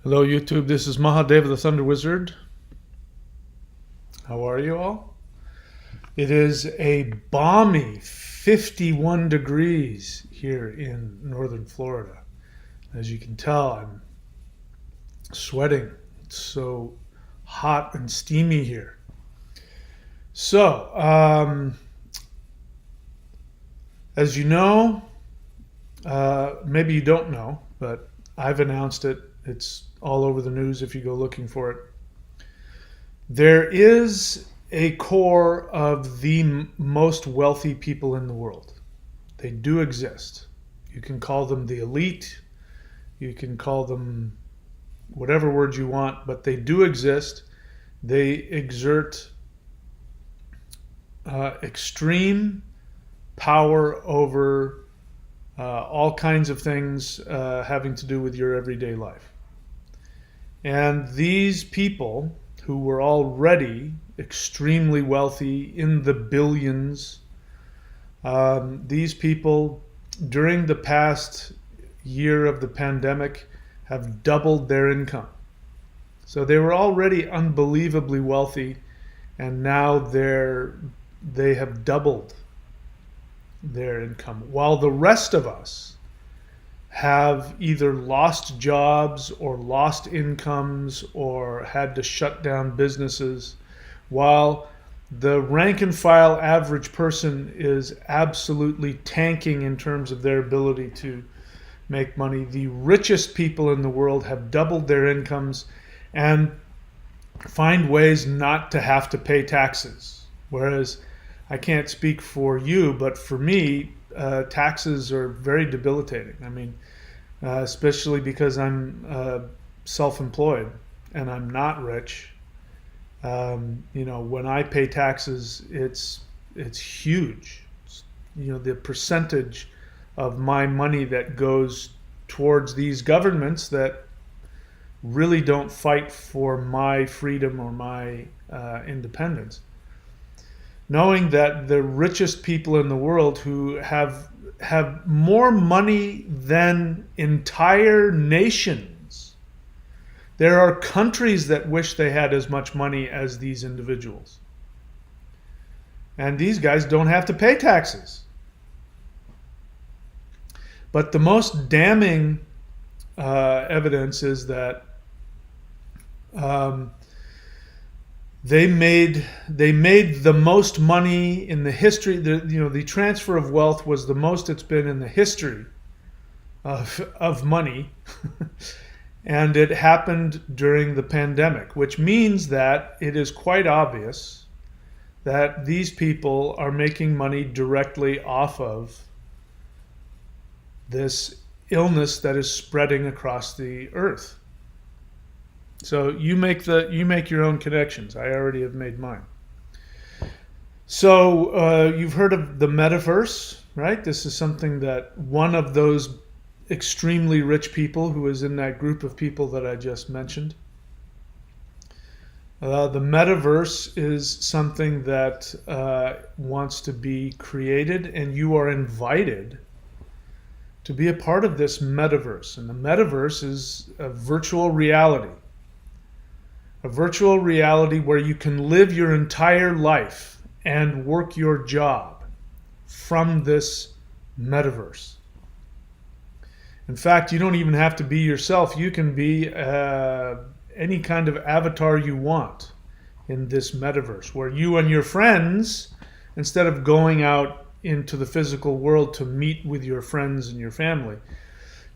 Hello, YouTube. This is Mahadev the Thunder Wizard. How are you all? It is a balmy 51 degrees here in northern Florida. As you can tell, I'm sweating. It's so hot and steamy here. So, as you know, maybe you don't know, but I've announced it. It's all over the news if you go looking for it. There is a core of the most wealthy people in the world. They do exist. You can call them the elite. You can call them whatever word you want, but they do exist. They exert extreme power over all kinds of things having to do with your everyday life. And these people who were already extremely wealthy in the billions, these people during the past year of the pandemic have doubled their income. So they were already unbelievably wealthy, and now they have doubled their income, while the rest of us have either lost jobs or lost incomes or had to shut down businesses, while the rank and file average person is absolutely tanking in terms of their ability to make money. The richest people in the world have doubled their incomes and find ways not to have to pay taxes. Whereas I can't speak for you, but for me, taxes are very debilitating. I mean, especially because I'm self-employed and I'm not rich. When I pay taxes, it's huge. The percentage of my money that goes towards these governments that really don't fight for my freedom or my independence. Knowing that the richest people in the world who have more money than entire nations. There are countries that wish they had as much money as these individuals. And these guys don't have to pay taxes. But the most damning evidence is that they made the most money in the history. The transfer of wealth was the most it's been in the history of money, and it happened during the pandemic, which means that it is quite obvious that these people are making money directly off of this illness that is spreading across the earth. So you make your own connections. I already have made mine. So you've heard of the Metaverse, right? This is something that one of those extremely rich people who is in that group of people that I just mentioned. The Metaverse is something that wants to be created, and you are invited to be a part of this Metaverse. And the Metaverse is a virtual reality. A virtual reality where you can live your entire life and work your job from this metaverse. In fact, you don't even have to be yourself. You can be any kind of avatar you want in this metaverse, where you and your friends, instead of going out into the physical world to meet with your friends and your family,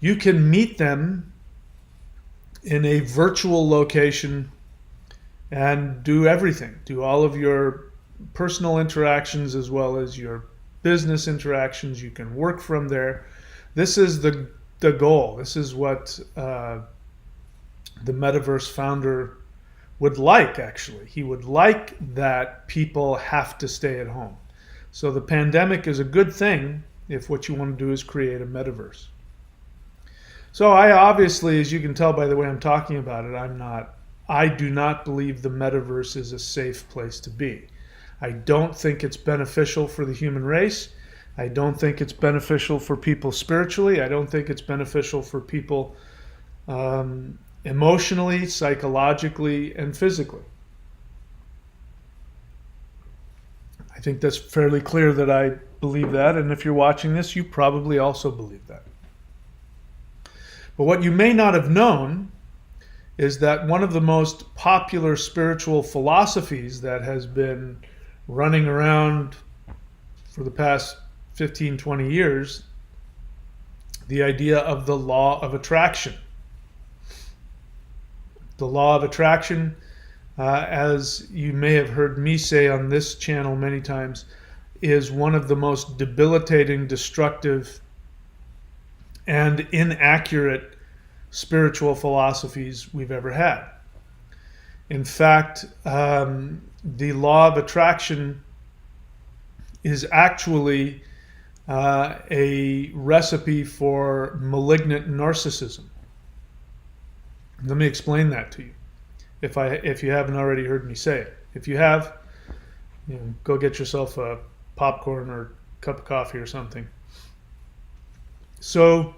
you can meet them in a virtual location and do everything. Do all of your personal interactions as well as your business interactions. You can work from there. This is the goal. This is what the Metaverse founder would like, actually. He would like that people have to stay at home. So the pandemic is a good thing if what you want to do is create a Metaverse. So I obviously, as you can tell by the way I'm talking about it, I do not believe the Metaverse is a safe place to be. I don't think it's beneficial for the human race. I don't think it's beneficial for people spiritually. I don't think it's beneficial for people emotionally, psychologically, and physically. I think that's fairly clear that I believe that, and if you're watching this, you probably also believe that. But what you may not have known is that one of the most popular spiritual philosophies that has been running around for the past 15, 20 years, the idea of the law of attraction. The law of attraction, as you may have heard me say on this channel many times, is one of the most debilitating, destructive, and inaccurate spiritual philosophies we've ever had. In fact, the law of attraction is actually a recipe for malignant narcissism. Let me explain that to you, if you haven't already heard me say it. If you have, go get yourself a popcorn or a cup of coffee or something. So,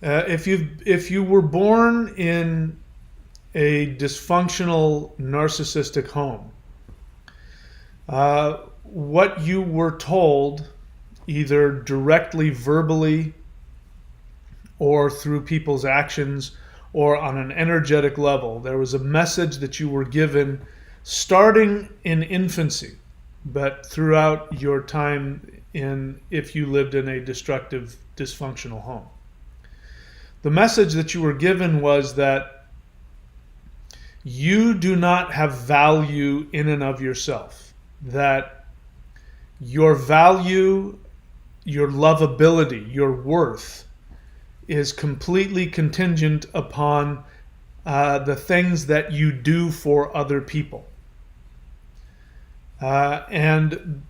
if you were born in a dysfunctional narcissistic home, what you were told, either directly verbally or through people's actions or on an energetic level, there was a message that you were given starting in infancy, but throughout your time if you lived in a destructive, dysfunctional home. The message that you were given was that you do not have value in and of yourself, that your value, your lovability, your worth is completely contingent upon the things that you do for other people. And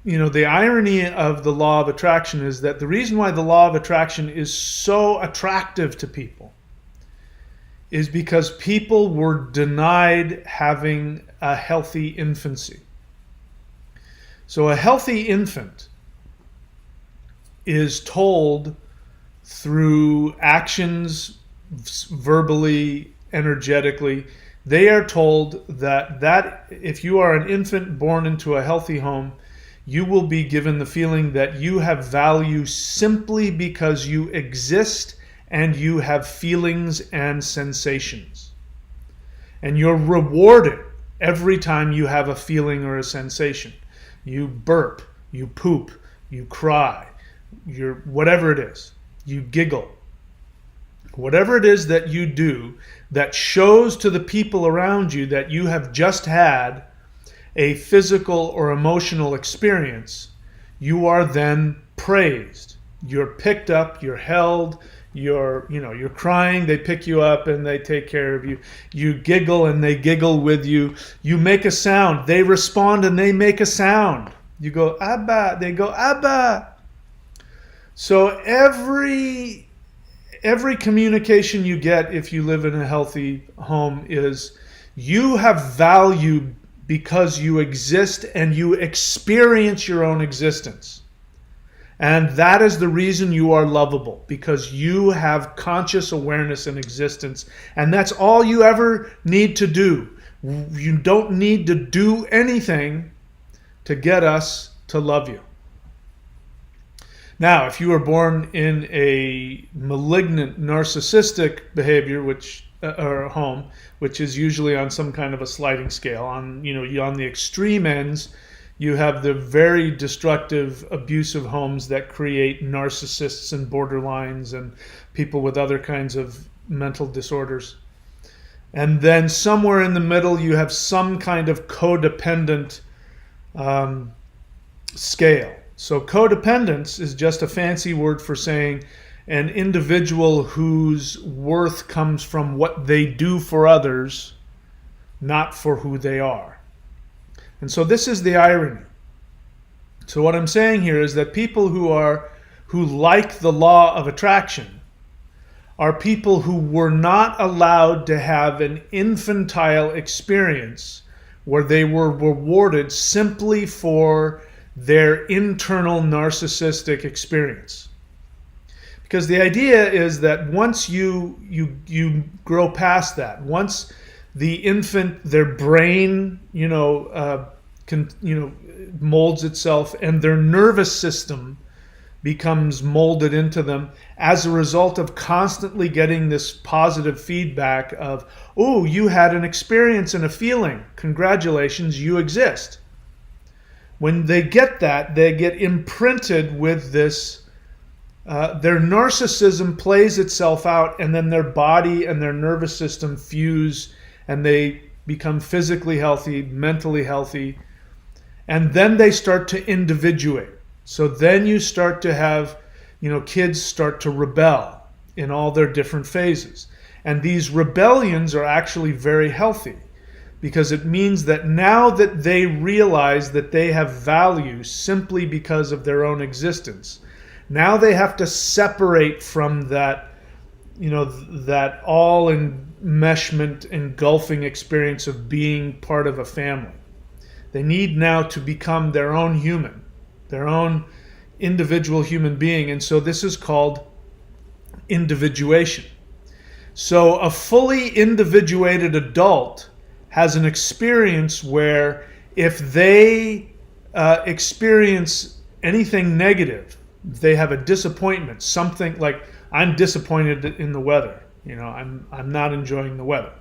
the irony of the law of attraction is that the reason why the law of attraction is so attractive to people is because people were denied having a healthy infancy. So a healthy infant is told through actions, verbally, energetically, they are told that if you are an infant born into a healthy home, you will be given the feeling that you have value simply because you exist and you have feelings and sensations. And you're rewarded every time you have a feeling or a sensation. You burp, you poop, you cry, whatever it is, you giggle. Whatever it is that you do that shows to the people around you that you have just had a physical or emotional experience, you are then praised. You're picked up, you're held, you're crying, they pick you up and they take care of you. You giggle and they giggle with you. You make a sound, they respond and they make a sound. You go, Abba, they go, Abba. So every communication you get if you live in a healthy home is you have value because you exist and you experience your own existence. And that is the reason you are lovable, because you have conscious awareness and existence. And that's all you ever need to do. You don't need to do anything to get us to love you. Now, if you were born in a malignant narcissistic behavior, or home, which is usually on some kind of a sliding scale, on the extreme ends, you have the very destructive, abusive homes that create narcissists and borderlines and people with other kinds of mental disorders. And then somewhere in the middle, you have some kind of codependent scale. So codependence is just a fancy word for saying an individual whose worth comes from what they do for others, not for who they are. And so this is the irony. So what I'm saying here is that people who like the law of attraction are people who were not allowed to have an infantile experience where they were rewarded simply for their internal narcissistic experience. Because the idea is that once you grow past that, once the infant, their brain, molds itself, and their nervous system becomes molded into them as a result of constantly getting this positive feedback of, oh, you had an experience and a feeling. Congratulations, you exist. When they get that, they get imprinted with this, their narcissism plays itself out, and then their body and their nervous system fuse, and they become physically healthy, mentally healthy, and then they start to individuate. So then you start to have, kids start to rebel in all their different phases. And these rebellions are actually very healthy, because it means that now that they realize that they have value simply because of their own existence, now they have to separate from that, that all enmeshment, engulfing experience of being part of a family. They need now to become their own human, their own individual human being. And so this is called individuation. So a fully individuated adult has an experience where if they experience anything negative, if they have a disappointment, something like, I'm disappointed in the weather, I'm not enjoying the weather.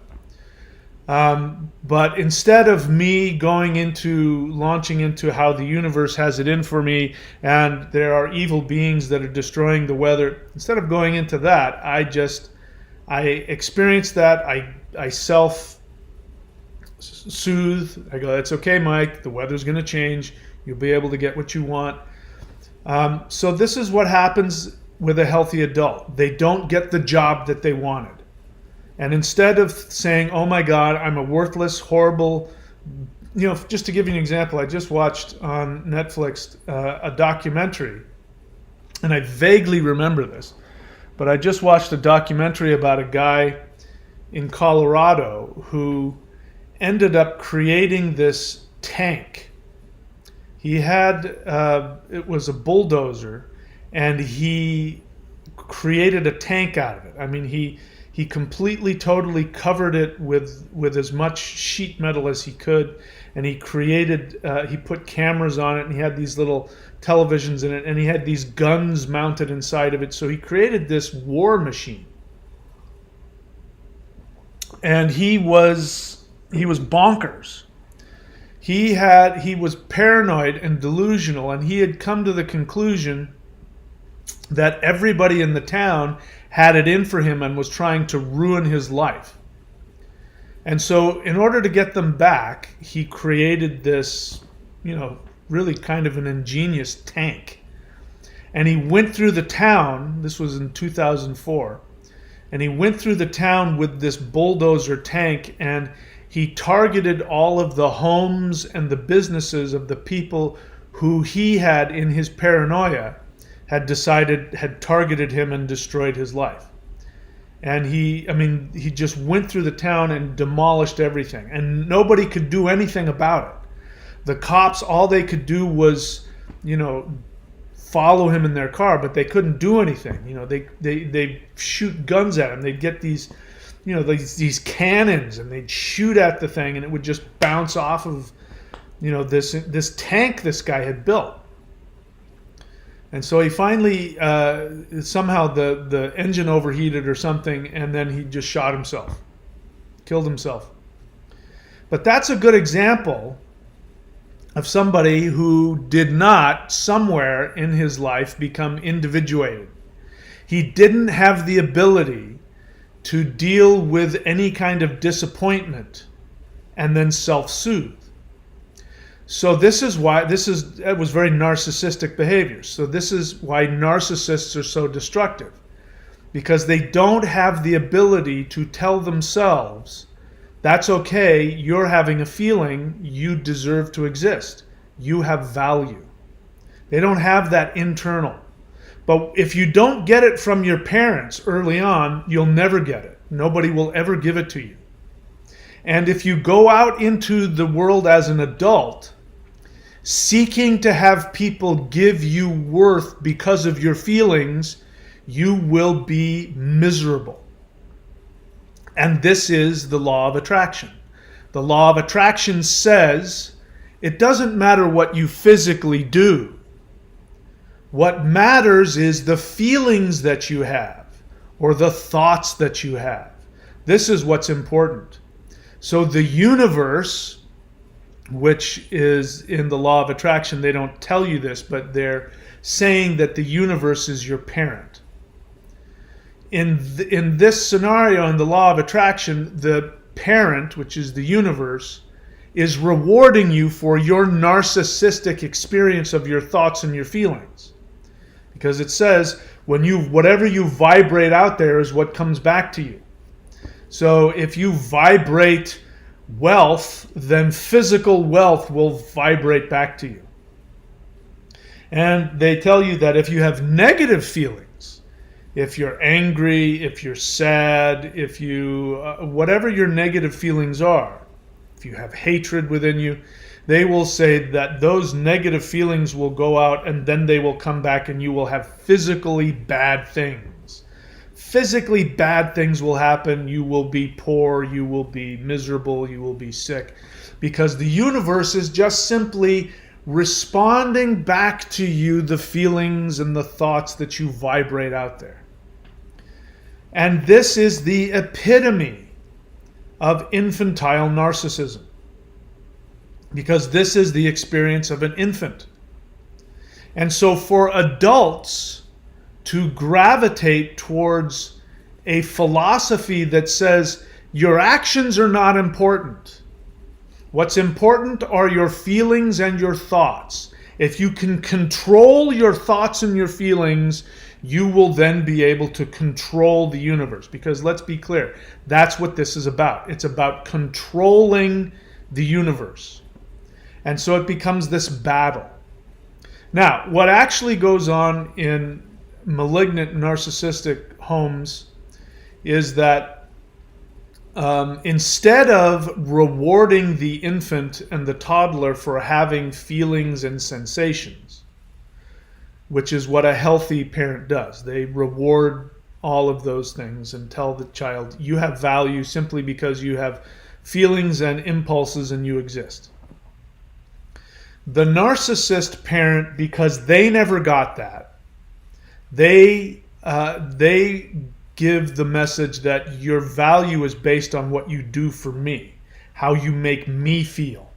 But instead of me launching into how the universe has it in for me and there are evil beings that are destroying the weather, instead of going into that, I experience that, I self-soothe. I go, it's okay, Mike, the weather's going to change. You'll be able to get what you want. So this is what happens with a healthy adult. They don't get the job that they wanted. And instead of saying, oh my God, I'm a worthless, horrible, just to give you an example, I just watched on Netflix a documentary, and I vaguely remember this, but I just watched a documentary about a guy in Colorado who ended up creating this tank. He had, it was a bulldozer, and he created a tank out of it. I mean, he completely, totally covered it with as much sheet metal as he could, and he put cameras on it, and he had these little televisions in it, and he had these guns mounted inside of it. So he created this war machine. And he was bonkers. He was paranoid and delusional, and he had come to the conclusion that everybody in the town had it in for him and was trying to ruin his life. And so in order to get them back, he created this, really kind of an ingenious tank. And he went through the town, this was in 2004, and he went through the town with this bulldozer tank, and he targeted all of the homes and the businesses of the people who he had, in his paranoia, had targeted him and destroyed his life. And he just went through the town and demolished everything. And nobody could do anything about it. The cops, all they could do was, follow him in their car, but they couldn't do anything. They shoot guns at him. They'd get these, these cannons, and they'd shoot at the thing, and it would just bounce off of, this tank this guy had built. And so he finally, somehow the engine overheated or something, and then he just shot himself, killed himself. But that's a good example of somebody who did not, somewhere in his life, become individuated. He didn't have the ability to deal with any kind of disappointment and then self-soothe. So it was very narcissistic behavior. So this is why narcissists are so destructive, because they don't have the ability to tell themselves, that's okay, you're having a feeling, you deserve to exist, you have value. They don't have that internal. But if you don't get it from your parents early on, you'll never get it. Nobody will ever give it to you. And if you go out into the world as an adult, seeking to have people give you worth because of your feelings, you will be miserable. And this is the law of attraction. The law of attraction says it doesn't matter what you physically do. What matters is the feelings that you have or the thoughts that you have. This is what's important. So the universe, which is in the law of attraction, they don't tell you this, but they're saying that the universe is your parent. In this scenario, in the law of attraction, the parent, which is the universe, is rewarding you for your narcissistic experience of your thoughts and your feelings. Because it says, whatever you vibrate out there is what comes back to you. So if you vibrate wealth, then physical wealth will vibrate back to you. And they tell you that if you have negative feelings, if you're angry, if you're sad, if you, whatever your negative feelings are, if you have hatred within you, they will say that those negative feelings will go out and then they will come back and you will have physically bad things. Physically bad things will happen. You will be poor, you will be miserable, you will be sick. Because the universe is just simply responding back to you the feelings and the thoughts that you vibrate out there. And this is the epitome of infantile narcissism. Because this is the experience of an infant. And so for adults to gravitate towards a philosophy that says your actions are not important. What's important are your feelings and your thoughts. If you can control your thoughts and your feelings, you will then be able to control the universe. Because let's be clear, that's what this is about. It's about controlling the universe. And so it becomes this battle. Now, what actually goes on in malignant narcissistic homes is that instead of rewarding the infant and the toddler for having feelings and sensations, which is what a healthy parent does, they reward all of those things and tell the child, you have value simply because you have feelings and impulses and you exist. The narcissist parent, because they never got that, they give the message that your value is based on what you do for me, how you make me feel.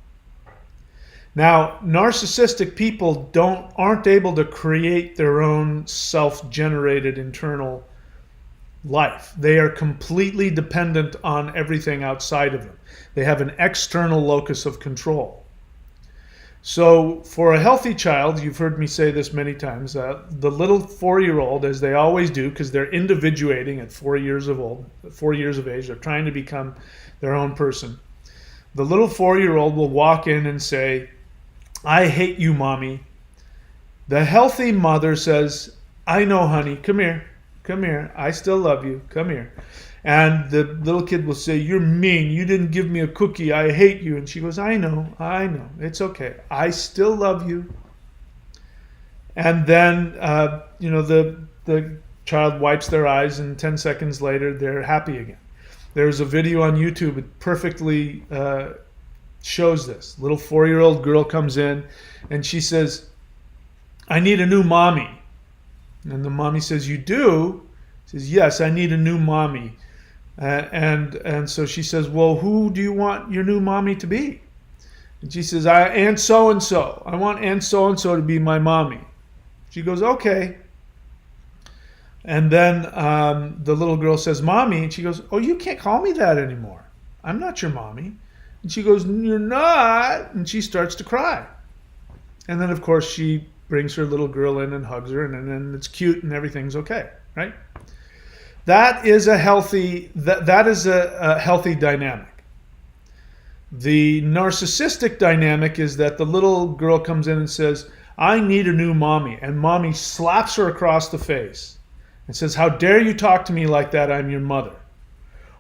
Now, narcissistic people aren't able to create their own self-generated internal life. They are completely dependent on everything outside of them. They have an external locus of control. So for a healthy child, you've heard me say this many times, the little 4-year-old, as they always do, because they're individuating at 4 years of age, they're trying to become their own person. The little 4-year-old will walk in and say, I hate you, mommy. The healthy mother says, I know, honey, come here, I still love you, come here. And the little kid will say, you're mean, you didn't give me a cookie, I hate you. And she goes, I know, it's okay, I still love you. And then, the child wipes their eyes and 10 seconds later, they're happy again. There's a video on YouTube that perfectly shows this. Little 4-year-old girl comes in and she says, I need a new mommy. And the mommy says, you do? She says, yes, I need a new mommy. And so she says, well, who do you want your new mommy to be? And she says, Aunt so-and-so. I want Aunt so-and-so to be my mommy. She goes, okay. And then the little girl says, mommy. And she goes, oh, you can't call me that anymore. I'm not your mommy. And she goes, you're not. And she starts to cry. And then, of course, she brings her little girl in and hugs her. And then it's cute and everything's okay, right? That is a healthy dynamic. The narcissistic dynamic is that the little girl comes in and says, I need a new mommy. And mommy slaps her across the face and says, how dare you talk to me like that? I'm your mother.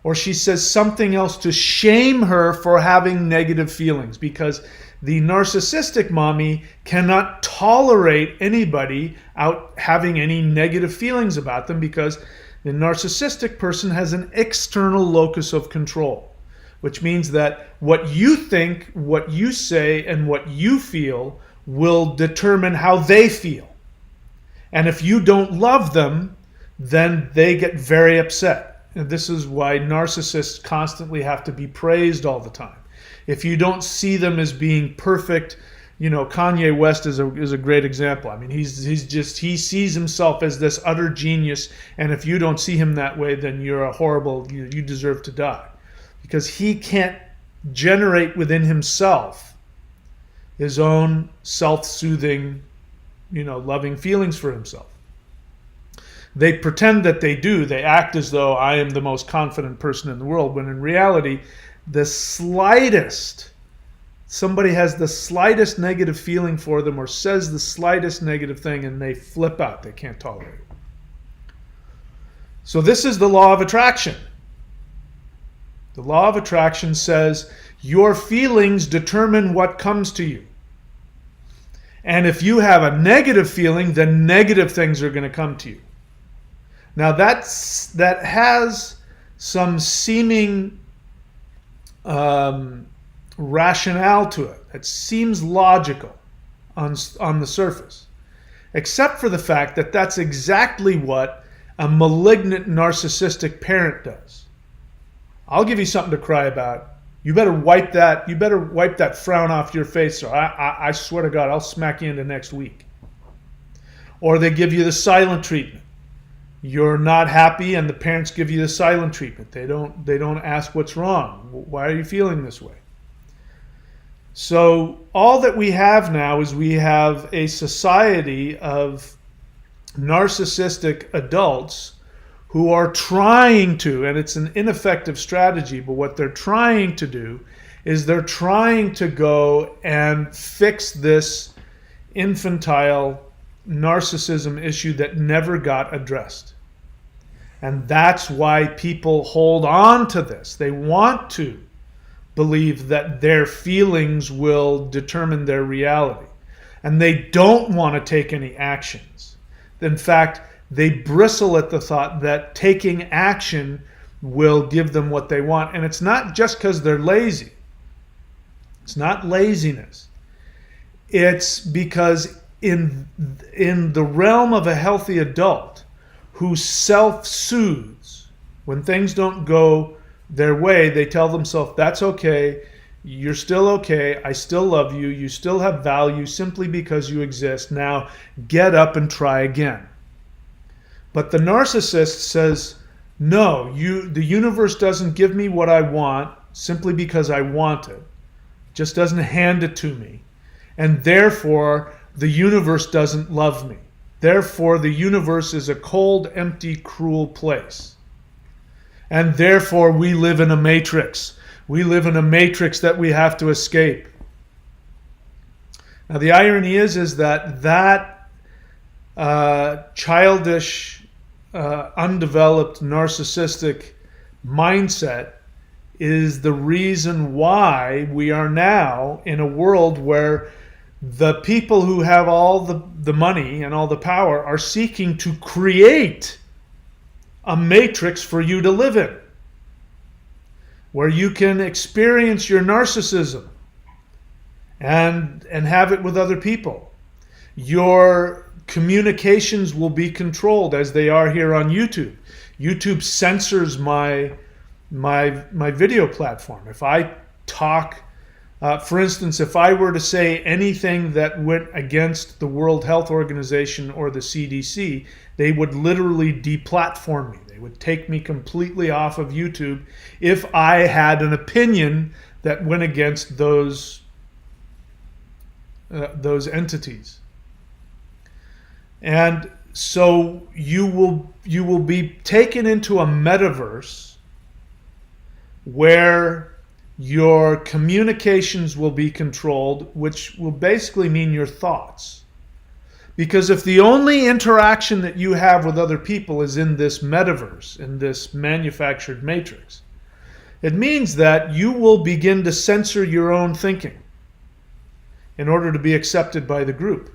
or she says something else to shame her for having negative feelings, because the narcissistic mommy cannot tolerate anybody out having any negative feelings about them, because the narcissistic person has an external locus of control, which means that what you think, what you say, and what you feel will determine how they feel. And if you don't love them, then they get very upset. And this is why narcissists constantly have to be praised all the time. If you don't see them as being perfect, Kanye West is a great example. I mean, he sees himself as this utter genius, and if you don't see him that way, then you're a horrible, you deserve to die. Because he can't generate within himself his own self-soothing, loving feelings for himself. They pretend that they do. They act as though I am the most confident person in the world, when in reality, somebody has the slightest negative feeling for them or says the slightest negative thing and they flip out. They can't tolerate it. So this is the law of attraction. The law of attraction says your feelings determine what comes to you. And if you have a negative feeling, then negative things are going to come to you. Now that has some seeming rationale to it. It seems logical on the surface, except for the fact that that's exactly what a malignant narcissistic parent does. I'll give you something to cry about. You better wipe that frown off your face, or I swear to God, I'll smack you into next week. Or they give you the silent treatment. You're not happy, and the parents give you the silent treatment. They don't ask what's wrong. Why are you feeling this way? So all that we have now is we have a society of narcissistic adults who are trying to, and it's an ineffective strategy, but what they're trying to do is they're trying to go and fix this infantile narcissism issue that never got addressed. And that's why people hold on to this. They want to believe that their feelings will determine their reality. And they don't want to take any actions. In fact, they bristle at the thought that taking action will give them what they want. And it's not just because they're lazy. It's not laziness. It's because in the realm of a healthy adult who self-soothes, when things don't go their way, they tell themselves, that's okay, you're still okay, I still love you, you still have value simply because you exist. Now get up and try again. But the narcissist says, no, the universe doesn't give me what I want simply because I want it. Just doesn't hand it to me. And therefore, the universe doesn't love me. Therefore, the universe is a cold, empty, cruel place. And therefore, we live in a matrix. We live in a matrix that we have to escape. Now, the irony is that childish, undeveloped, narcissistic mindset is the reason why we are now in a world where the people who have all the money and all the power are seeking to create a matrix for you to live in, where you can experience your narcissism and have it with other people. Your communications will be controlled as they are here on YouTube. YouTube censors my video platform. If I talk, for instance, if I were to say anything that went against the World Health Organization or the CDC, they would literally deplatform me. They would take me completely off of YouTube if I had an opinion that went against those entities. And so you will be taken into a metaverse where your communications will be controlled, which will basically mean your thoughts. Because if the only interaction that you have with other people is in this metaverse, in this manufactured matrix, It means that you will begin to censor your own thinking in order to be accepted by the group.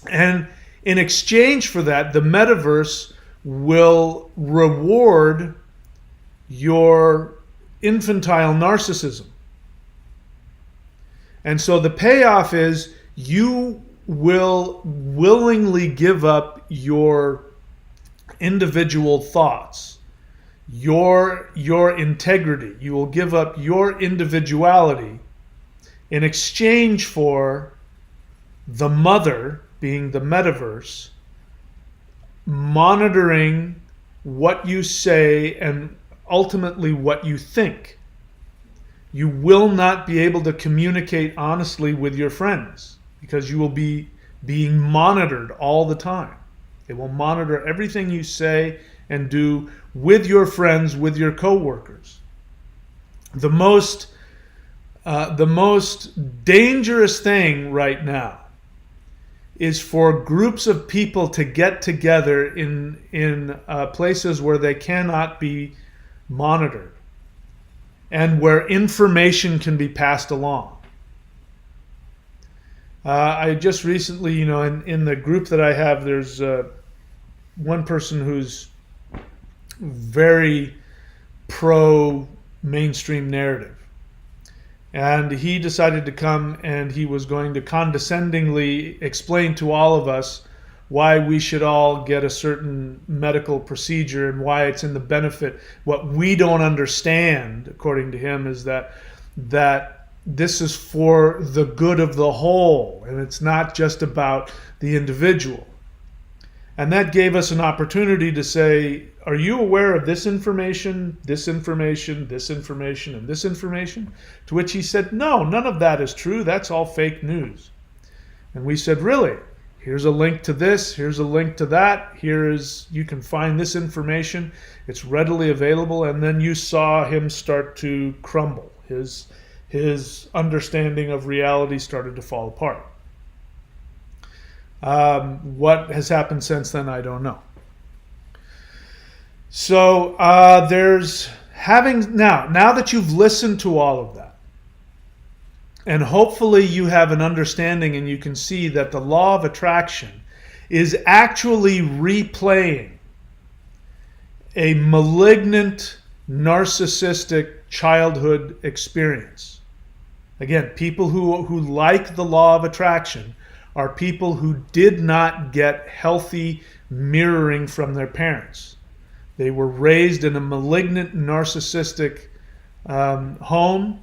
And in exchange for that, the metaverse will reward your infantile narcissism. And so the payoff is you will willingly give up your individual thoughts, your integrity. You will give up your individuality in exchange for the mother, being the metaverse, monitoring what you say and ultimately what you think. You will not be able to communicate honestly with your friends because you will be being monitored all the time. They will monitor everything you say and do with your friends, with your coworkers. The most dangerous thing right now is for groups of people to get together in places where they cannot be monitored and where information can be passed along. I just recently, in the group that I have, there's one person who's very pro mainstream narrative. And he decided to come and he was going to condescendingly explain to all of us why we should all get a certain medical procedure and why it's in the benefit. What we don't understand, according to him, is that this is for the good of the whole and it's not just about the individual. And that gave us an opportunity to say, are you aware of this information, this information, this information, and this information? To which he said, no, none of that is true. That's all fake news. And we said, really? Here's a link to this. Here's a link to that. You can find this information. It's readily available. And then you saw him start to crumble. His understanding of reality started to fall apart. What has happened since then, I don't know. So now that you've listened to all of that, and hopefully you have an understanding and you can see that the law of attraction is actually replaying a malignant, narcissistic childhood experience. Again, people who like the law of attraction are people who did not get healthy mirroring from their parents. They were raised in a malignant, narcissistic home,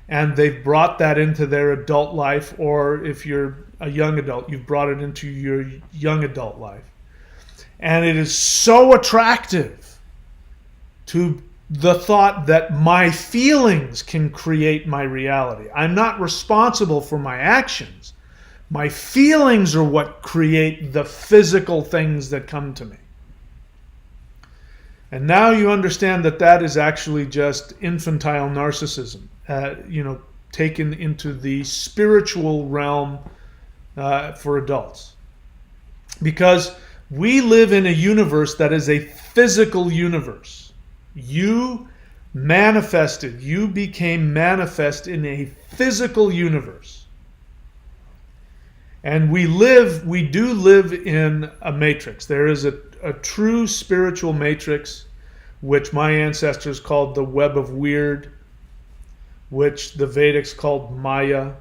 and they've brought that into their adult life, or if you're a young adult, you've brought it into your young adult life. And it is so attractive to the thought that my feelings can create my reality. I'm not responsible for my actions. My feelings are what create the physical things that come to me. And now you understand that is actually just infantile narcissism, taken into the spiritual realm for adults. Because we live in a universe that is a physical universe. You became manifest in a physical universe. And we do live in a matrix. There is a true spiritual matrix, which my ancestors called the web of weird, which the Vedics called Maya.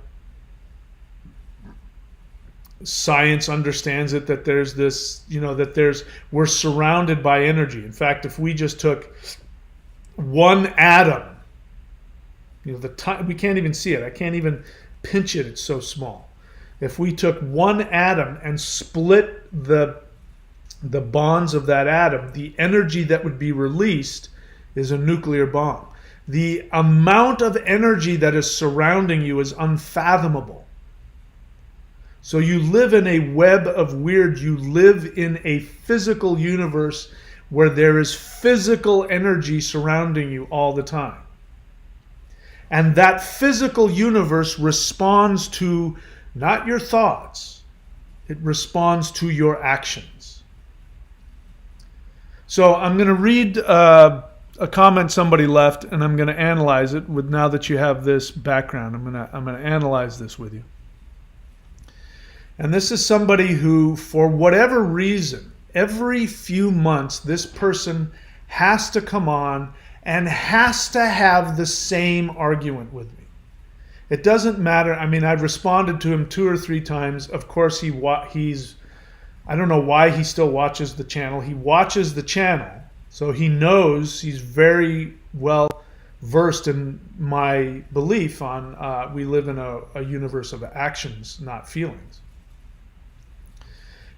Science understands it, that there's this, we're surrounded by energy. In fact, if we just took one atom, we can't even see it. I can't even pinch it. It's so small. If we took one atom and split the bonds of that atom, the energy that would be released is a nuclear bomb. The amount of energy that is surrounding you is unfathomable. So you live in a web of weird. You live in a physical universe where there is physical energy surrounding you all the time. And that physical universe responds to not your thoughts. It responds to your actions. So I'm going to read a comment somebody left, and I'm going to analyze it with, now that you have this background. I'm going to analyze this with you. And this is somebody who, for whatever reason, every few months, this person has to come on and has to have the same argument with me. It doesn't matter. I mean, I've responded to him 2 or 3 times. Of course, he's, I don't know why he still watches the channel. He watches the channel, so he knows, he's very well versed in my belief on we live in a universe of actions, not feelings.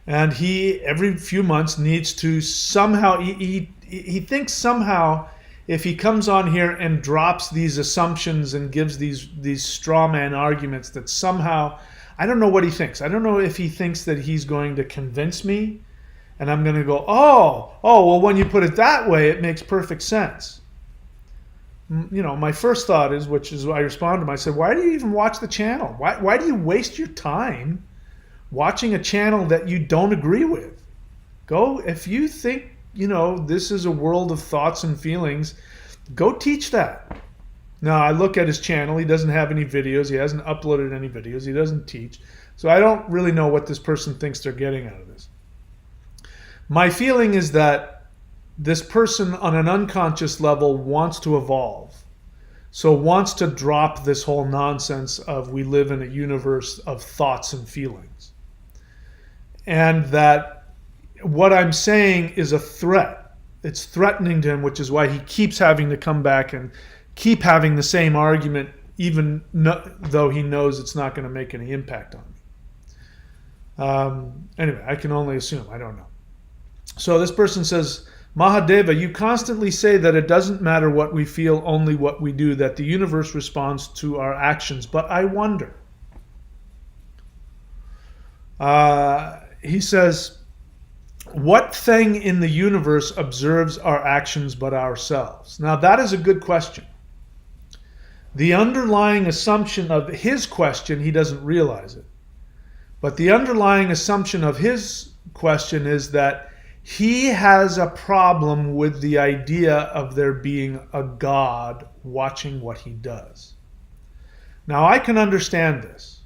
And he, every few months, needs to somehow, he thinks somehow if he comes on here and drops these assumptions and gives these straw man arguments, that somehow, I don't know what he thinks. I don't know if he thinks that he's going to convince me and I'm going to go, oh, well, when you put it that way, it makes perfect sense. You know, my first thought is, which is I responded to him, I said, why do you even watch the channel? Why do you waste your time watching a channel that you don't agree with? Go, if you think, you know, this is a world of thoughts and feelings, go teach that. Now, I look at his channel. He doesn't have any videos. He hasn't uploaded any videos. He doesn't teach. So I don't really know what this person thinks they're getting out of this. My feeling is that this person on an unconscious level wants to evolve. So wants to drop this whole nonsense of we live in a universe of thoughts and feelings. And that what I'm saying is a threat. It's threatening to him, which is why he keeps having to come back and keep having the same argument, even though he knows it's not going to make any impact on me. Anyway, I can only assume. I don't know. So this person says, Mahadeva, you constantly say that it doesn't matter what we feel, only what we do, that the universe responds to our actions. But I wonder. He says, what thing in the universe observes our actions but ourselves? Now, that is a good question. The underlying assumption of his question, he doesn't realize it. But the underlying assumption of his question is that he has a problem with the idea of there being a God watching what he does. Now, I can understand this.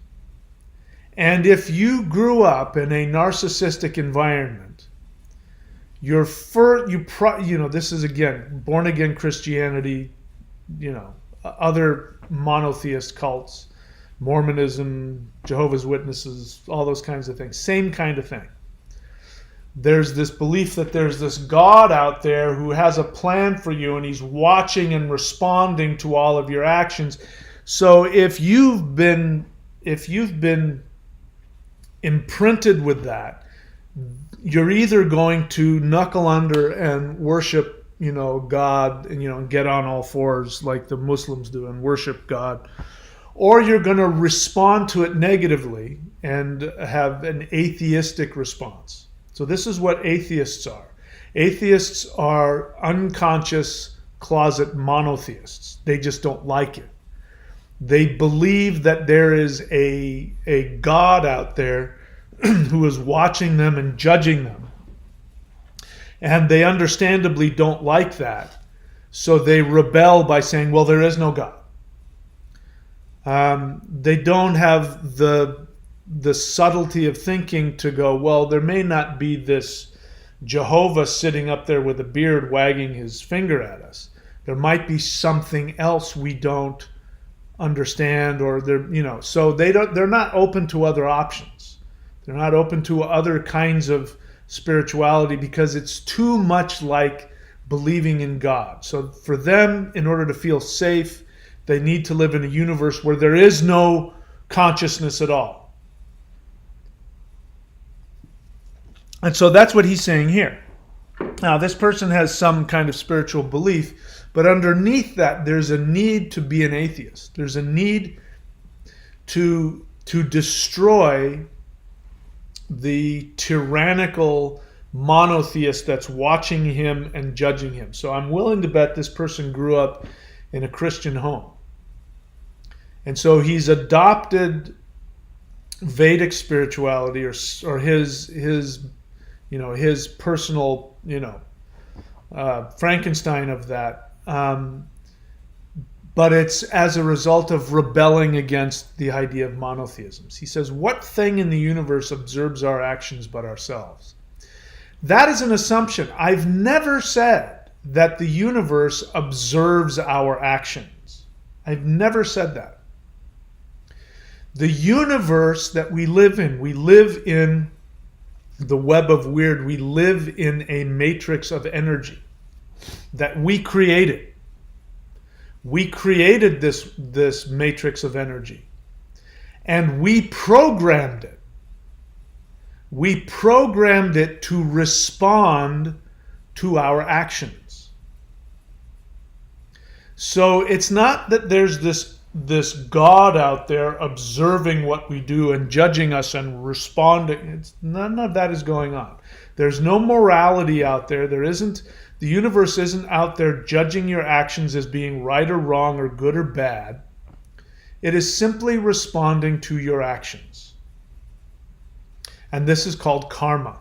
And if you grew up in a narcissistic environment, this is again born again Christianity, other monotheist cults, Mormonism, Jehovah's Witnesses, all those kinds of things. Same kind of thing. There's this belief that there's this God out there who has a plan for you and he's watching and responding to all of your actions. So if you've been imprinted with that, you're either going to knuckle under and worship, God, and get on all fours like the Muslims do and worship God, or you're going to respond to it negatively and have an atheistic response. So this is what atheists are. Atheists are unconscious closet monotheists. They just don't like it. They believe that there is a God out there who is watching them and judging them. And they understandably don't like that. So they rebel by saying, well, there is no God. They don't have the subtlety of thinking to go, well, there may not be this Jehovah sitting up there with a beard wagging his finger at us. There might be something else we don't understand, or so they're not open to other options. They're not open to other kinds of spirituality because it's too much like believing in God. So for them, in order to feel safe, they need to live in a universe where there is no consciousness at all. And so that's what he's saying here. Now, this person has some kind of spiritual belief, but underneath that, there's a need to be an atheist. There's a need to destroy the tyrannical monotheist that's watching him and judging him. So I'm willing to bet this person grew up in a Christian home. And so he's adopted Vedic spirituality or his personal, Frankenstein of that. But it's as a result of rebelling against the idea of monotheisms. He says, what thing in the universe observes our actions but ourselves? That is an assumption. I've never said that the universe observes our actions. I've never said that. The universe that we live in the web of weird. We live in a matrix of energy that we created. We created this matrix of energy, and we programmed it. We programmed it to respond to our actions. So it's not that there's this God out there observing what we do and judging us and responding. None of that is going on. There's no morality out there. The universe isn't out there judging your actions as being right or wrong or good or bad. It is simply responding to your actions. And this is called karma.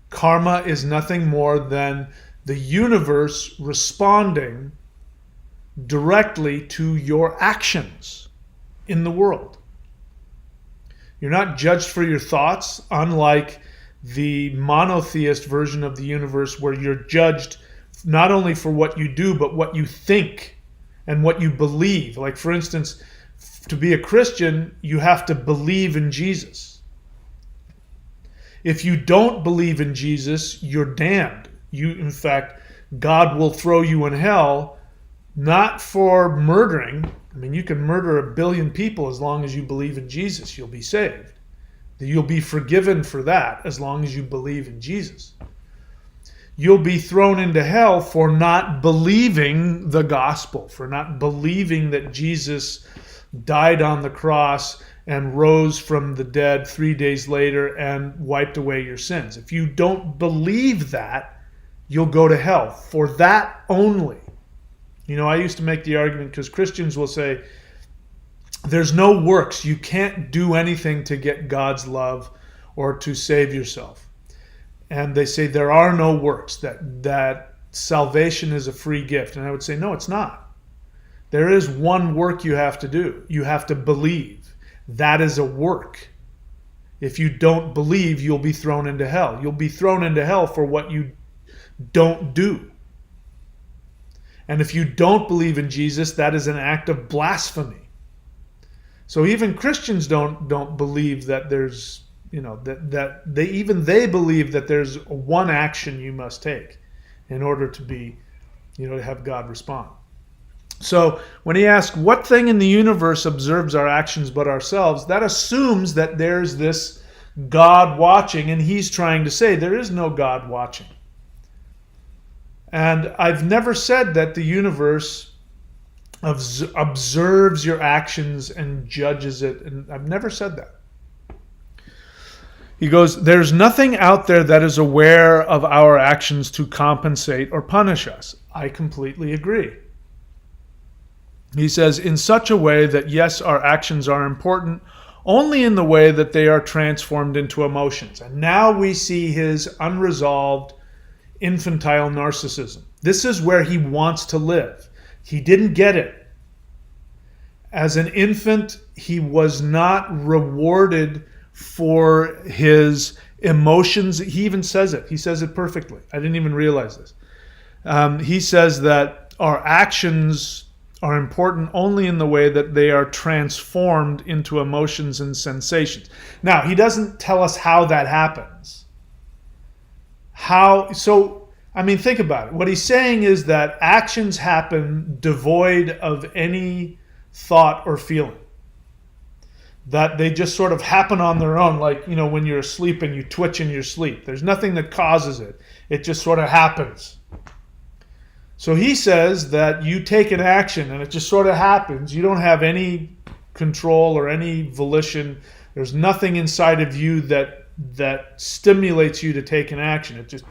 Karma is nothing more than the universe responding directly to your actions in the world. You're not judged for your thoughts, unlike the monotheist version of the universe where you're judged not only for what you do, but what you think and what you believe. Like, for instance, to be a Christian, you have to believe in Jesus. If you don't believe in Jesus, you're damned. In fact, God will throw you in hell, not for murdering. I mean, you can murder 1 billion people as long as you believe in Jesus. You'll be saved. You'll be forgiven for that as long as you believe in Jesus. You'll be thrown into hell for not believing the gospel, for not believing that Jesus died on the cross and rose from the dead 3 days later and wiped away your sins. If you don't believe that, you'll go to hell for that only. You know, I used to make the argument because Christians will say, there's no works. You can't do anything to get God's love or to save yourself. And they say there are no works, that salvation is a free gift. And I would say, no, it's not. There is one work you have to do. You have to believe. That is a work. If you don't believe, you'll be thrown into hell. You'll be thrown into hell for what you don't do. And if you don't believe in Jesus, that is an act of blasphemy. So even Christians don't believe that there's, that they believe that there's one action you must take in order to be, to have God respond. So when he asks, what thing in the universe observes our actions but ourselves, that assumes that there's this God watching, and he's trying to say there is no God watching. And I've never said that the universe observes your actions and judges it, and I've never said that. He goes, there's nothing out there that is aware of our actions to compensate or punish us. I completely agree. He says, in such a way that, yes, our actions are important only in the way that they are transformed into emotions. And now we see his unresolved infantile narcissism. This is where he wants to live. He didn't get it. As an infant, he was not rewarded for his emotions. He even says it. He says it perfectly. I didn't even realize this. He says that our actions are important only in the way that they are transformed into emotions and sensations. Now, he doesn't tell us how that happens. Think about it. What he's saying is that actions happen devoid of any thought or feeling. That they just sort of happen on their own, like, when you're asleep and you twitch in your sleep. There's nothing that causes it. It just sort of happens. So he says that you take an action and it just sort of happens. You don't have any control or any volition. There's nothing inside of you that stimulates you to take an action. It just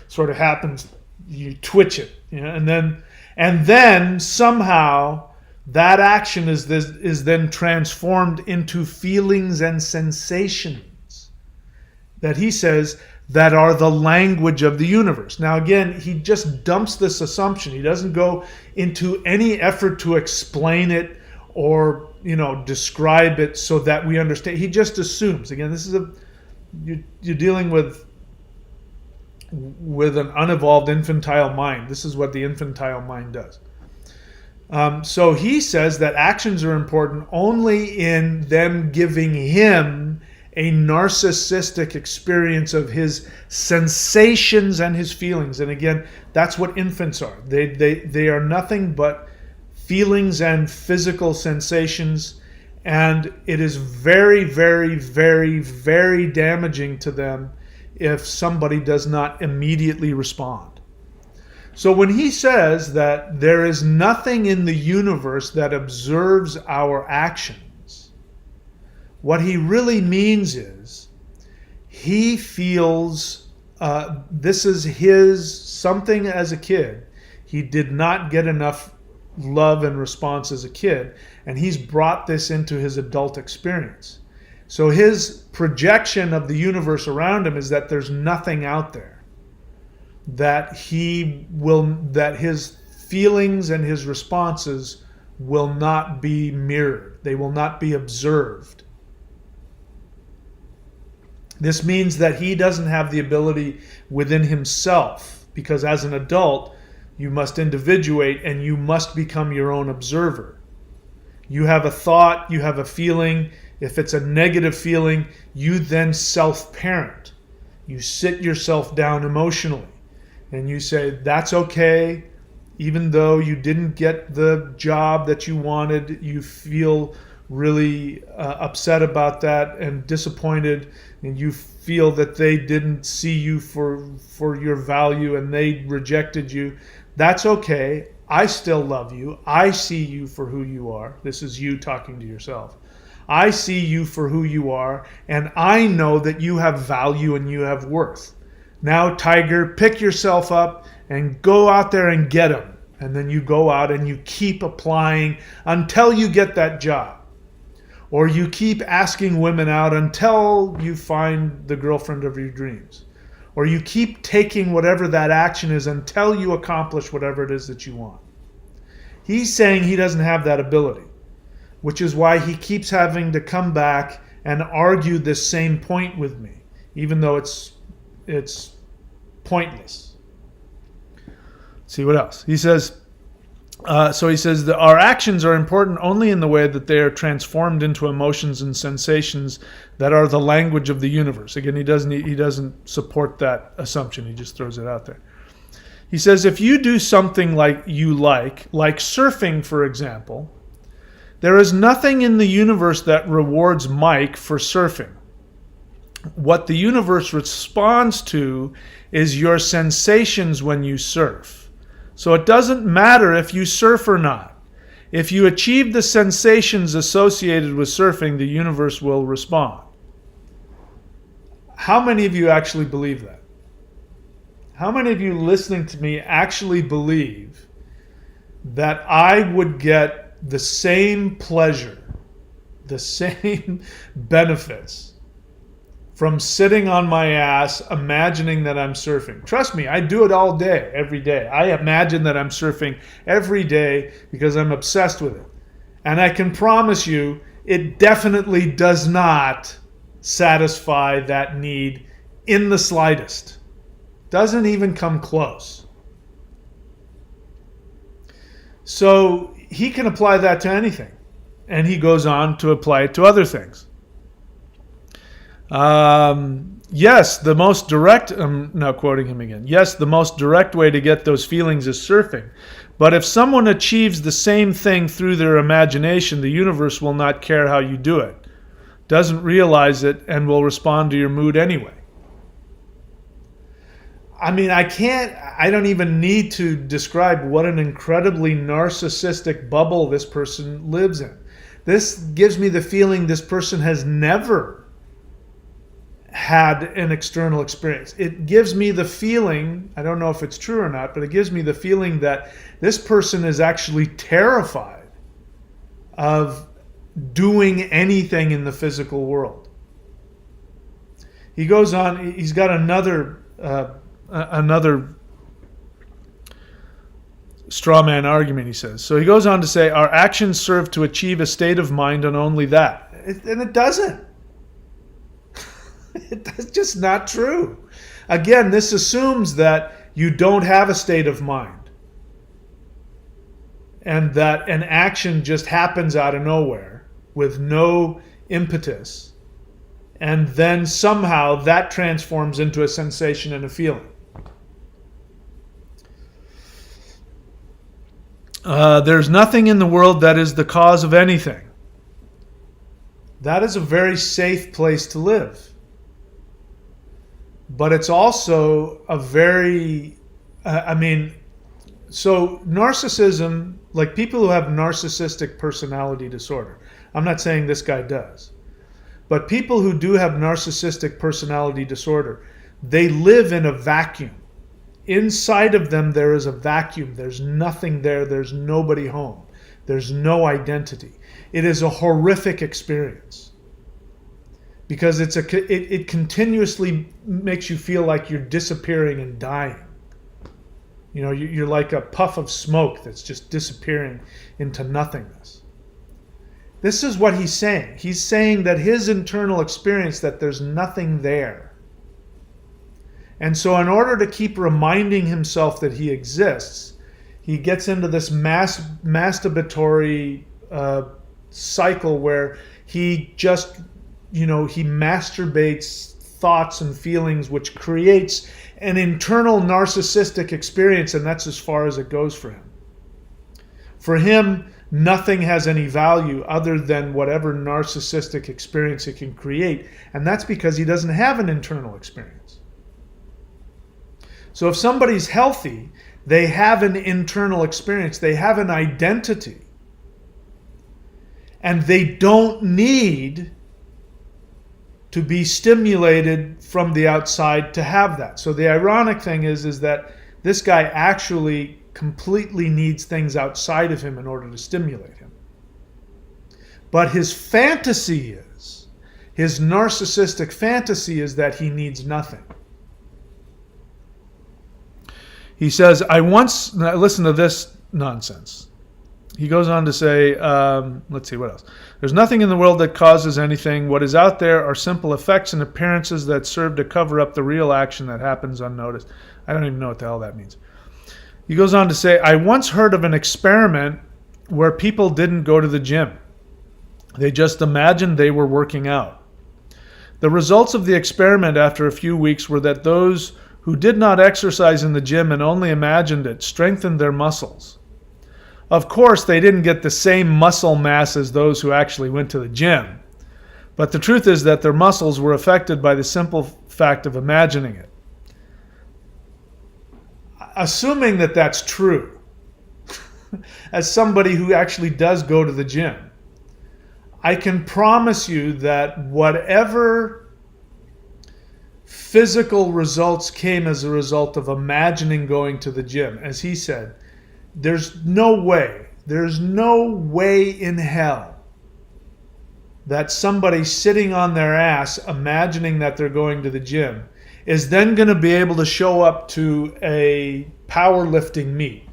sort of happens. You twitch it, and then somehow that action is then transformed into feelings and sensations that he says that are the language of the universe. Now, again, he just dumps this assumption. He doesn't go into any effort to explain it or, describe it so that we understand. He just assumes. Again, this is you're dealing with an unevolved infantile mind. This is what the infantile mind does. So he says that actions are important only in them giving him a narcissistic experience of his sensations and his feelings. And again, that's what infants are. They are nothing but feelings and physical sensations. And it is very, very, very, very damaging to them if somebody does not immediately respond. So when he says that there is nothing in the universe that observes our actions, what he really means is he feels this is his something as a kid. He did not get enough love and response as a kid, and he's brought this into his adult experience. So his projection of the universe around him is that there's nothing out there, that his feelings and his responses will not be mirrored. They will not be observed. This means that he doesn't have the ability within himself, because as an adult, you must individuate and you must become your own observer. You have a thought, you have a feeling. If it's a negative feeling, you then self-parent. You sit yourself down emotionally and you say, that's okay. Even though you didn't get the job that you wanted, you feel really upset about that and disappointed, and you feel that they didn't see you for your value and they rejected you. That's okay. I still love you. I see you for who you are. This is you talking to yourself. I see you for who you are, and I know that you have value and you have worth. Now, Tiger, pick yourself up and go out there and get him. And then you go out and you keep applying until you get that job. Or you keep asking women out until you find the girlfriend of your dreams. Or you keep taking whatever that action is until you accomplish whatever it is that you want. He's saying he doesn't have that ability, which is why he keeps having to come back and argue this same point with me, even though it's pointless. Let's see what else. He says, that our actions are important only in the way that they are transformed into emotions and sensations that are the language of the universe. Again, he doesn't support that assumption. He just throws it out there. He says, if you do something like surfing, for example, there is nothing in the universe that rewards Mike for surfing. What the universe responds to is your sensations when you surf. So it doesn't matter if you surf or not. If you achieve the sensations associated with surfing, the universe will respond. How many of you actually believe that? How many of you listening to me actually believe that I would get the same pleasure, the same benefits from sitting on my ass imagining that I'm surfing? Trust me, I do it all day, every day. I imagine that I'm surfing every day because I'm obsessed with it. And I can promise you, it definitely does not satisfy that need in the slightest. Doesn't even come close. So he can apply that to anything. And he goes on to apply it to other things. Yes, the most direct, I'm now quoting him again. Yes, the most direct way to get those feelings is surfing. But if someone achieves the same thing through their imagination, the universe will not care how you do it, doesn't realize it, and will respond to your mood anyway. I mean, I don't even need to describe what an incredibly narcissistic bubble this person lives in. This gives me the feeling this person has never had an external experience. It gives me the feeling, I don't know if it's true or not, but it gives me the feeling that this person is actually terrified of doing anything in the physical world. He goes on. He's got another straw man argument, he says. So he goes on to say, our actions serve to achieve a state of mind and only that. And it doesn't. That's just not true. Again, this assumes that you don't have a state of mind and that an action just happens out of nowhere with no impetus, and then somehow that transforms into a sensation and a feeling. There's nothing in the world that is the cause of anything. That is a very safe place to live. But it's also a very, so narcissism, like people who have narcissistic personality disorder, I'm not saying this guy does, but people who do have narcissistic personality disorder, they live in a vacuum. Inside of them, there is a vacuum. There's nothing there. There's nobody home. There's no identity. It is a horrific experience because it continuously makes you feel like you're disappearing and dying. You know, you're like a puff of smoke that's just disappearing into nothingness. This is what he's saying. He's saying that his internal experience, that there's nothing there. And so in order to keep reminding himself that he exists, he gets into this masturbatory cycle where he just, he masturbates thoughts and feelings, which creates an internal narcissistic experience, and that's as far as it goes for him. For him, nothing has any value other than whatever narcissistic experience it can create, and that's because he doesn't have an internal experience. So if somebody's healthy, they have an internal experience, they have an identity, and they don't need to be stimulated from the outside to have that. So the ironic thing is that this guy actually completely needs things outside of him in order to stimulate him. But his fantasy is, his narcissistic fantasy is that he needs nothing. He says, listen to this nonsense. He goes on to say, let's see, what else? There's nothing in the world that causes anything. What is out there are simple effects and appearances that serve to cover up the real action that happens unnoticed. I don't even know what the hell that means. He goes on to say, I once heard of an experiment where people didn't go to the gym. They just imagined they were working out. The results of the experiment after a few weeks were that those who did not exercise in the gym and only imagined it strengthened their muscles. Of course, they didn't get the same muscle mass as those who actually went to the gym. But the truth is that their muscles were affected by the simple fact of imagining it. Assuming that that's true, as somebody who actually does go to the gym, I can promise you that whatever physical results came as a result of imagining going to the gym, as he said, there's no way in hell that somebody sitting on their ass imagining that they're going to the gym is then going to be able to show up to a powerlifting meet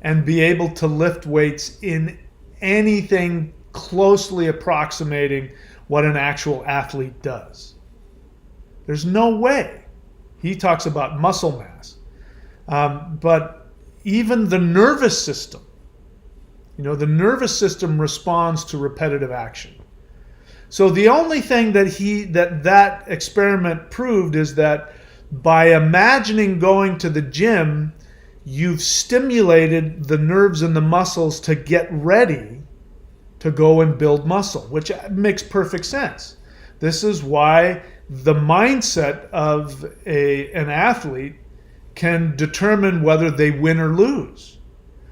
and be able to lift weights in anything closely approximating what an actual athlete does. There's no way. He talks about muscle mass. But even the nervous system, the nervous system responds to repetitive action. So the only thing that experiment proved is that by imagining going to the gym, you've stimulated the nerves and the muscles to get ready to go and build muscle, which makes perfect sense. This is why the mindset of an athlete can determine whether they win or lose.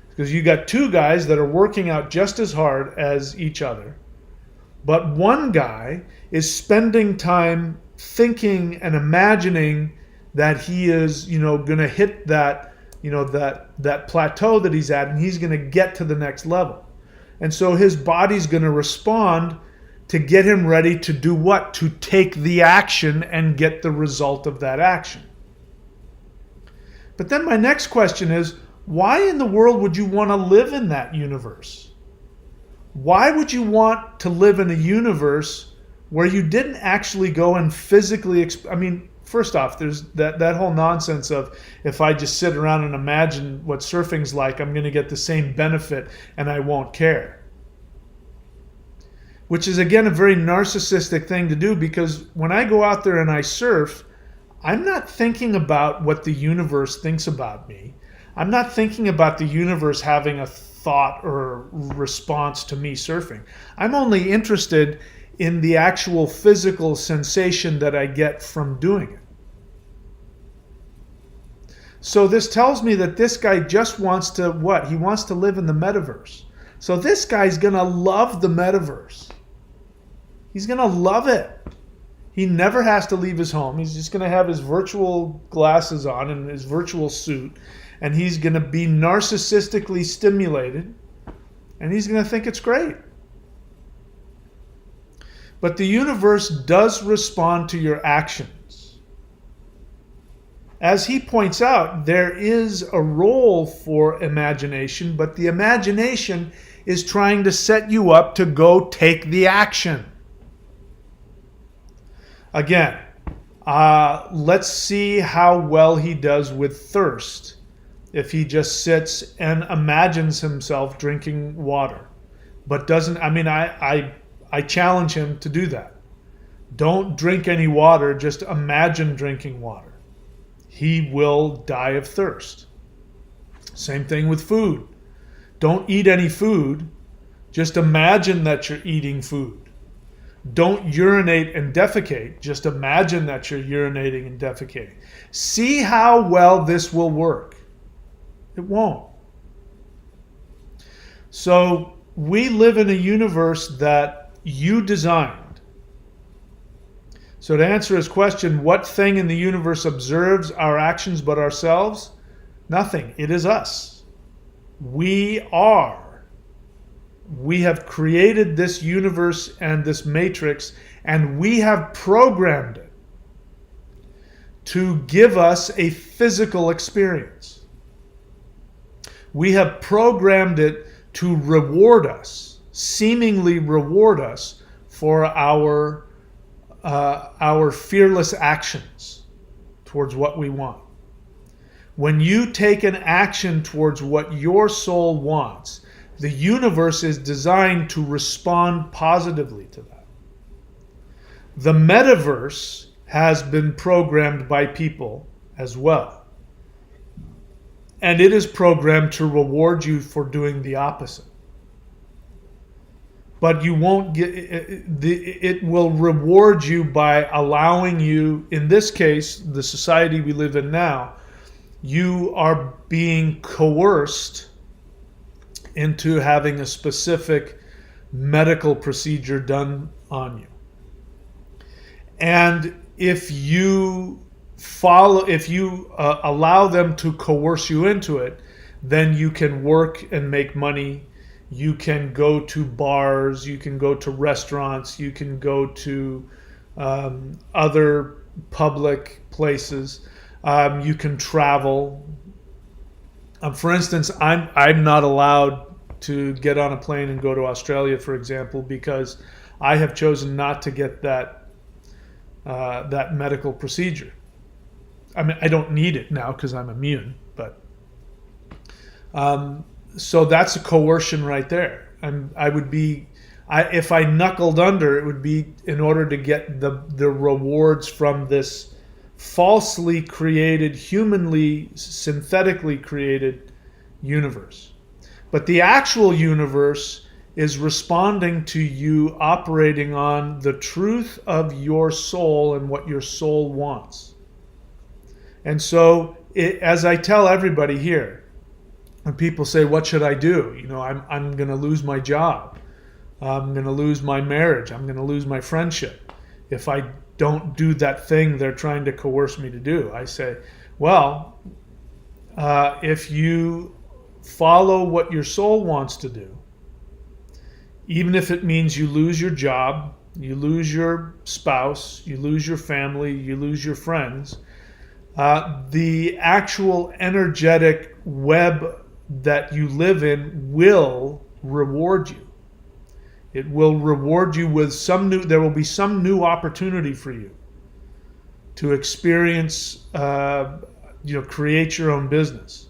Because you got two guys that are working out just as hard as each other, but one guy is spending time thinking and imagining that he is, going to hit that, that plateau that he's at, and he's going to get to the next level. And so his body's going to respond to get him ready to do what? To take the action and get the result of that action. But then my next question is, why in the world would you want to live in that universe? Why would you want to live in a universe where you didn't actually go and physically, first off, there's that whole nonsense of if I just sit around and imagine what surfing's like, I'm going to get the same benefit and I won't care. Which is, again, a very narcissistic thing to do, because when I go out there and I surf, I'm not thinking about what the universe thinks about me. I'm not thinking about the universe having a thought or response to me surfing. I'm only interested in the actual physical sensation that I get from doing it. So this tells me that this guy just wants to what? He wants to live in the metaverse. So this guy's going to love the metaverse. He's going to love it. He never has to leave his home. He's just going to have his virtual glasses on and his virtual suit, and he's going to be narcissistically stimulated, and he's going to think it's great. But the universe does respond to your actions. As he points out, there is a role for imagination, but the imagination is trying to set you up to go take the action. Again, let's see how well he does with thirst if he just sits and imagines himself drinking water, but doesn't. I challenge him to do that. Don't drink any water, just imagine drinking water. He will die of thirst. Same thing with food. Don't eat any food, just imagine that you're eating food. Don't urinate and defecate, just imagine that you're urinating and defecating. See how well this will work. It won't. So we live in a universe that you designed. So to answer his question, what thing in the universe observes our actions but ourselves? Nothing. It is us. We are. We have created this universe and this matrix, and we have programmed it to give us a physical experience. We have programmed it to reward us, seemingly reward us for our fearless actions towards what we want. When you take an action towards what your soul wants, the universe is designed to respond positively to that. The metaverse has been programmed by people as well. And it is programmed to reward you for doing the opposite. But you won't get it will reward you by allowing you, in this case, the society we live in now, you are being coerced into having a specific medical procedure done on you. And if you allow them to coerce you into it, then you can work and make money. You can go to bars, you can go to restaurants, you can go to other public places. You can travel. For instance, I'm not allowed to get on a plane and go to Australia, for example, because I have chosen not to get that medical procedure. I don't need it now because I'm immune, but so that's a coercion right there. If I knuckled under, it would be in order to get the rewards from this falsely created, humanly, synthetically created universe. But the actual universe is responding to you operating on the truth of your soul and what your soul wants. And so, as I tell everybody here, when people say, what should I do? I'm going to lose my job. I'm going to lose my marriage. I'm going to lose my friendship if I don't do that thing they're trying to coerce me to do. I say, well, if you follow what your soul wants to do, even if it means you lose your job, you lose your spouse, you lose your family, you lose your friends, the actual energetic web that you live in will reward you. It will reward you with there will be some new opportunity for you to experience, create your own business.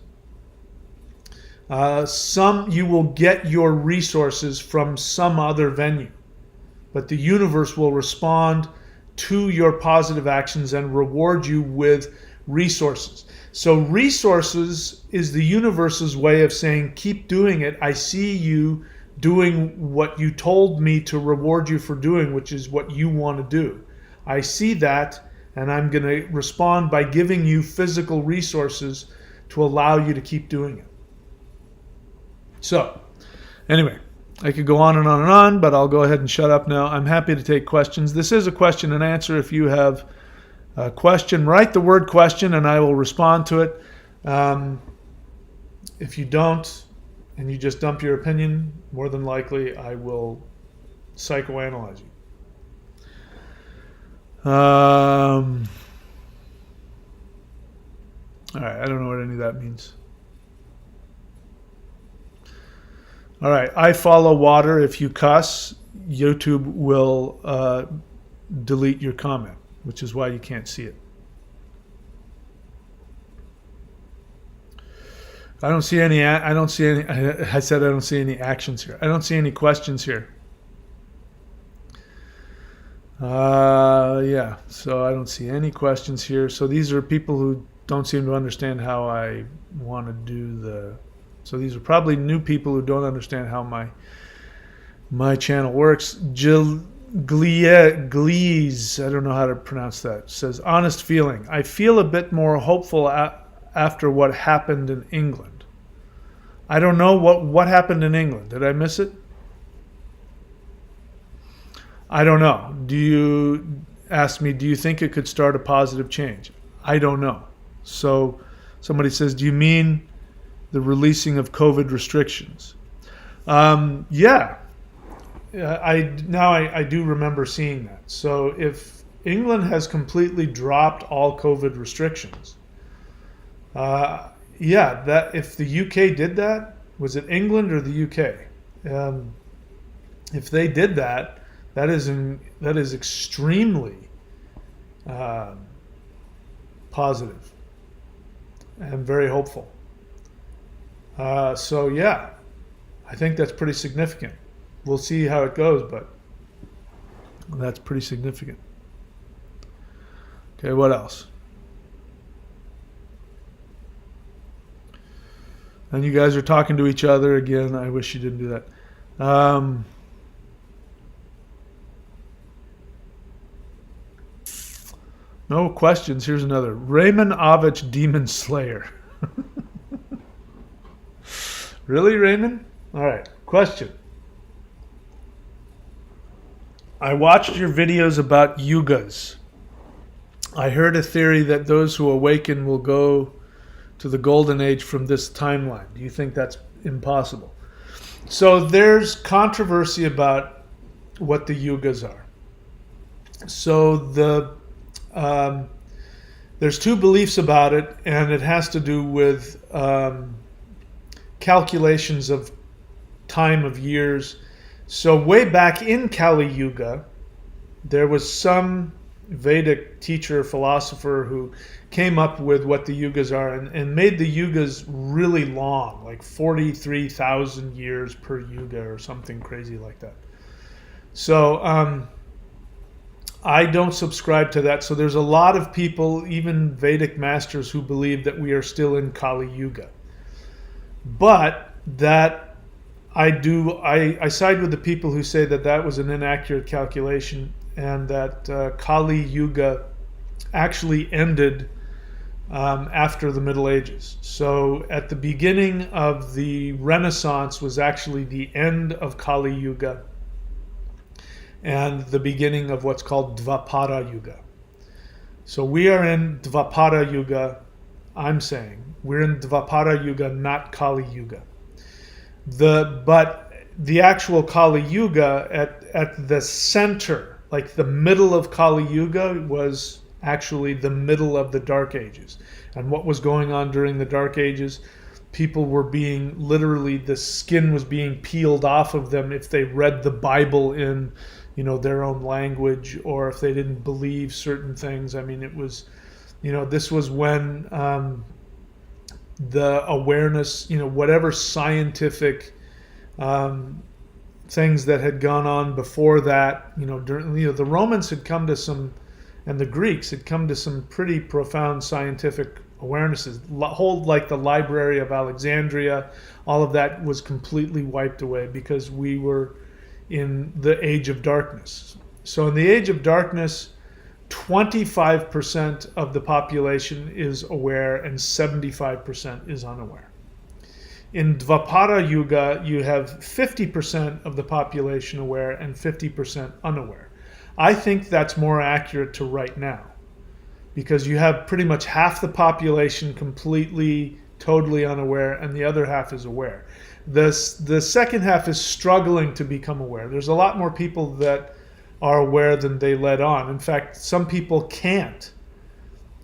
You will get your resources from some other venue, but the universe will respond to your positive actions and reward you with resources. So resources is the universe's way of saying, keep doing it. I see you doing what you told me to reward you for doing, which is what you want to do. I see that, and I'm going to respond by giving you physical resources to allow you to keep doing it. So, anyway, I could go on and on and on, but I'll go ahead and shut up now. I'm happy to take questions. This is a question and answer. If you have a question, write the word question and I will respond to it. If you don't, and you just dump your opinion, more than likely I will psychoanalyze you. All right, I don't know what any of that means. All right, I follow water. If you cuss, YouTube will delete your comment, which is why you can't see it. I don't see any. I said I don't see any actions here. I don't see any questions here. Yeah, so I don't see any questions here. So these are people who don't seem to understand how I want to do so these are probably new people who don't understand how my channel works. Glees, I don't know how to pronounce that, says, honest feeling. I feel a bit more hopeful after what happened in England. I don't know what happened in England. Did I miss it? I don't know. Do you think it could start a positive change? I don't know. So somebody says, do you mean the releasing of COVID restrictions? Yeah. I do remember seeing that. So if England has completely dropped all COVID restrictions, that if the UK did that, was it England or the UK? If they did that, that is extremely positive and very hopeful. So yeah, I think that's pretty significant. We'll see how it goes, but that's pretty significant. Okay, what else? And you guys are talking to each other again. I wish you didn't do that. No questions. Here's another. Raymond Ovich, Demon Slayer. Really, Raymond? All right. Question. I watched your videos about yugas. I heard a theory that those who awaken will go to the golden age from this timeline. Do you think that's impossible? So there's controversy about what the yugas are. So there's two beliefs about it, and it has to do with calculations of time of years. So way back in Kali Yuga, there was some Vedic teacher, philosopher who came up with what the yugas are and made the yugas really long, like 43,000 years per yuga or something crazy like that. So I don't subscribe to that. So there's a lot of people, even Vedic masters, who believe that we are still in Kali Yuga. But that I side with the people who say that that was an inaccurate calculation, and that Kali Yuga actually ended after the Middle Ages. So at the beginning of the Renaissance was actually the end of Kali Yuga and the beginning of what's called Dvapara Yuga. So we are in Dvapara Yuga, I'm saying. We're in Dvapara Yuga, not Kali Yuga. But the actual Kali Yuga, at the center, like the middle of Kali Yuga, was actually the middle of the Dark Ages. And what was going on during the Dark Ages, people were being, literally, the skin was being peeled off of them if they read the Bible in, their own language, or if they didn't believe certain things. I mean, it was, this was when the awareness, whatever scientific things that had gone on before that, during, the Romans had come to some, and the Greeks had come to some pretty profound scientific awarenesses. Whole, like the Library of Alexandria, all of that was completely wiped away because we were in the age of darkness. So in the age of darkness, 25% of the population is aware and 75% is unaware. In Dvapara Yuga, you have 50% of the population aware and 50% unaware. I think that's more accurate to right now, because you have pretty much half the population completely, totally unaware, and the other half is aware. The second half is struggling to become aware. There's a lot more people that are aware than they let on. In fact, some people can't.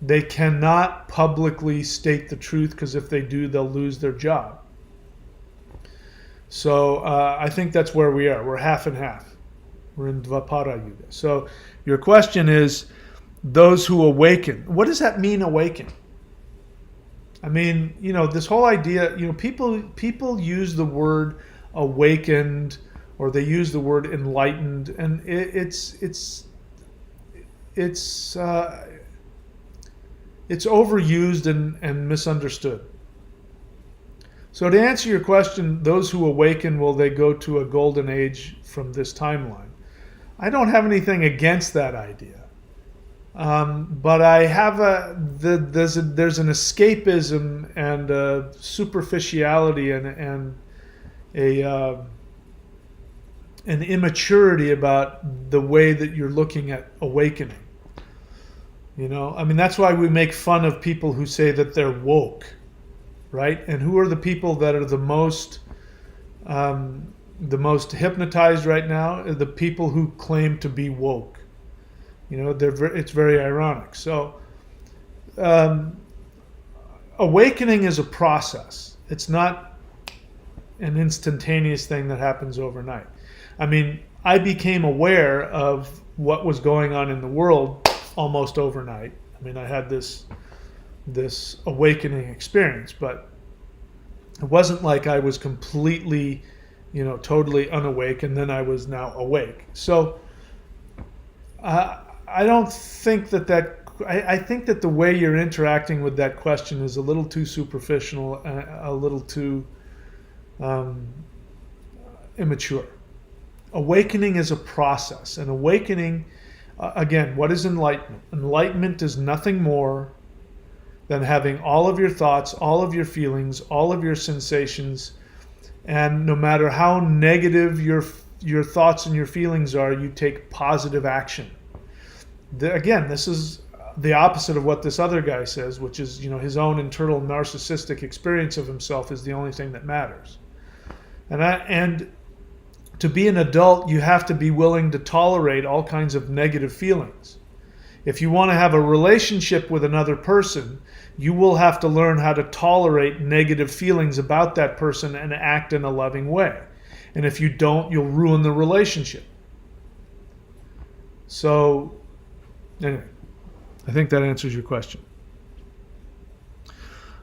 They cannot publicly state the truth, because if they do, they'll lose their job. So I think that's where we are. We're half and half. We're in Dvapara Yuga. So your question is, those who awaken. What does that mean, awaken? I mean, this whole idea, people use the word awakened, or they use the word enlightened, and it's overused and misunderstood. So to answer your question, those who awaken, will they go to a golden age from this timeline? I don't have anything against that idea. But I have there's an escapism and a superficiality and an immaturity about the way that you're looking at awakening. I mean, that's why we make fun of people who say that they're woke, right? And who are the people that are the most hypnotized right now? The people who claim to be woke. It's very ironic. So, awakening is a process. It's not an instantaneous thing that happens overnight. I mean, I became aware of what was going on in the world almost overnight. I mean, I had this awakening experience, but it wasn't like I was completely, totally unawake and then I was now awake. So, I don't think I think that the way you're interacting with that question is a little too superficial, a little too immature. Awakening is a process. And awakening, again, what is enlightenment? Enlightenment is nothing more than having all of your thoughts, all of your feelings, all of your sensations, and no matter how negative your thoughts and your feelings are, you take positive action. Again, this is the opposite of what this other guy says, which is, his own internal narcissistic experience of himself is the only thing that matters. And to be an adult, you have to be willing to tolerate all kinds of negative feelings. If you want to have a relationship with another person, you will have to learn how to tolerate negative feelings about that person and act in a loving way. And if you don't, you'll ruin the relationship. So, anyway, I think that answers your question.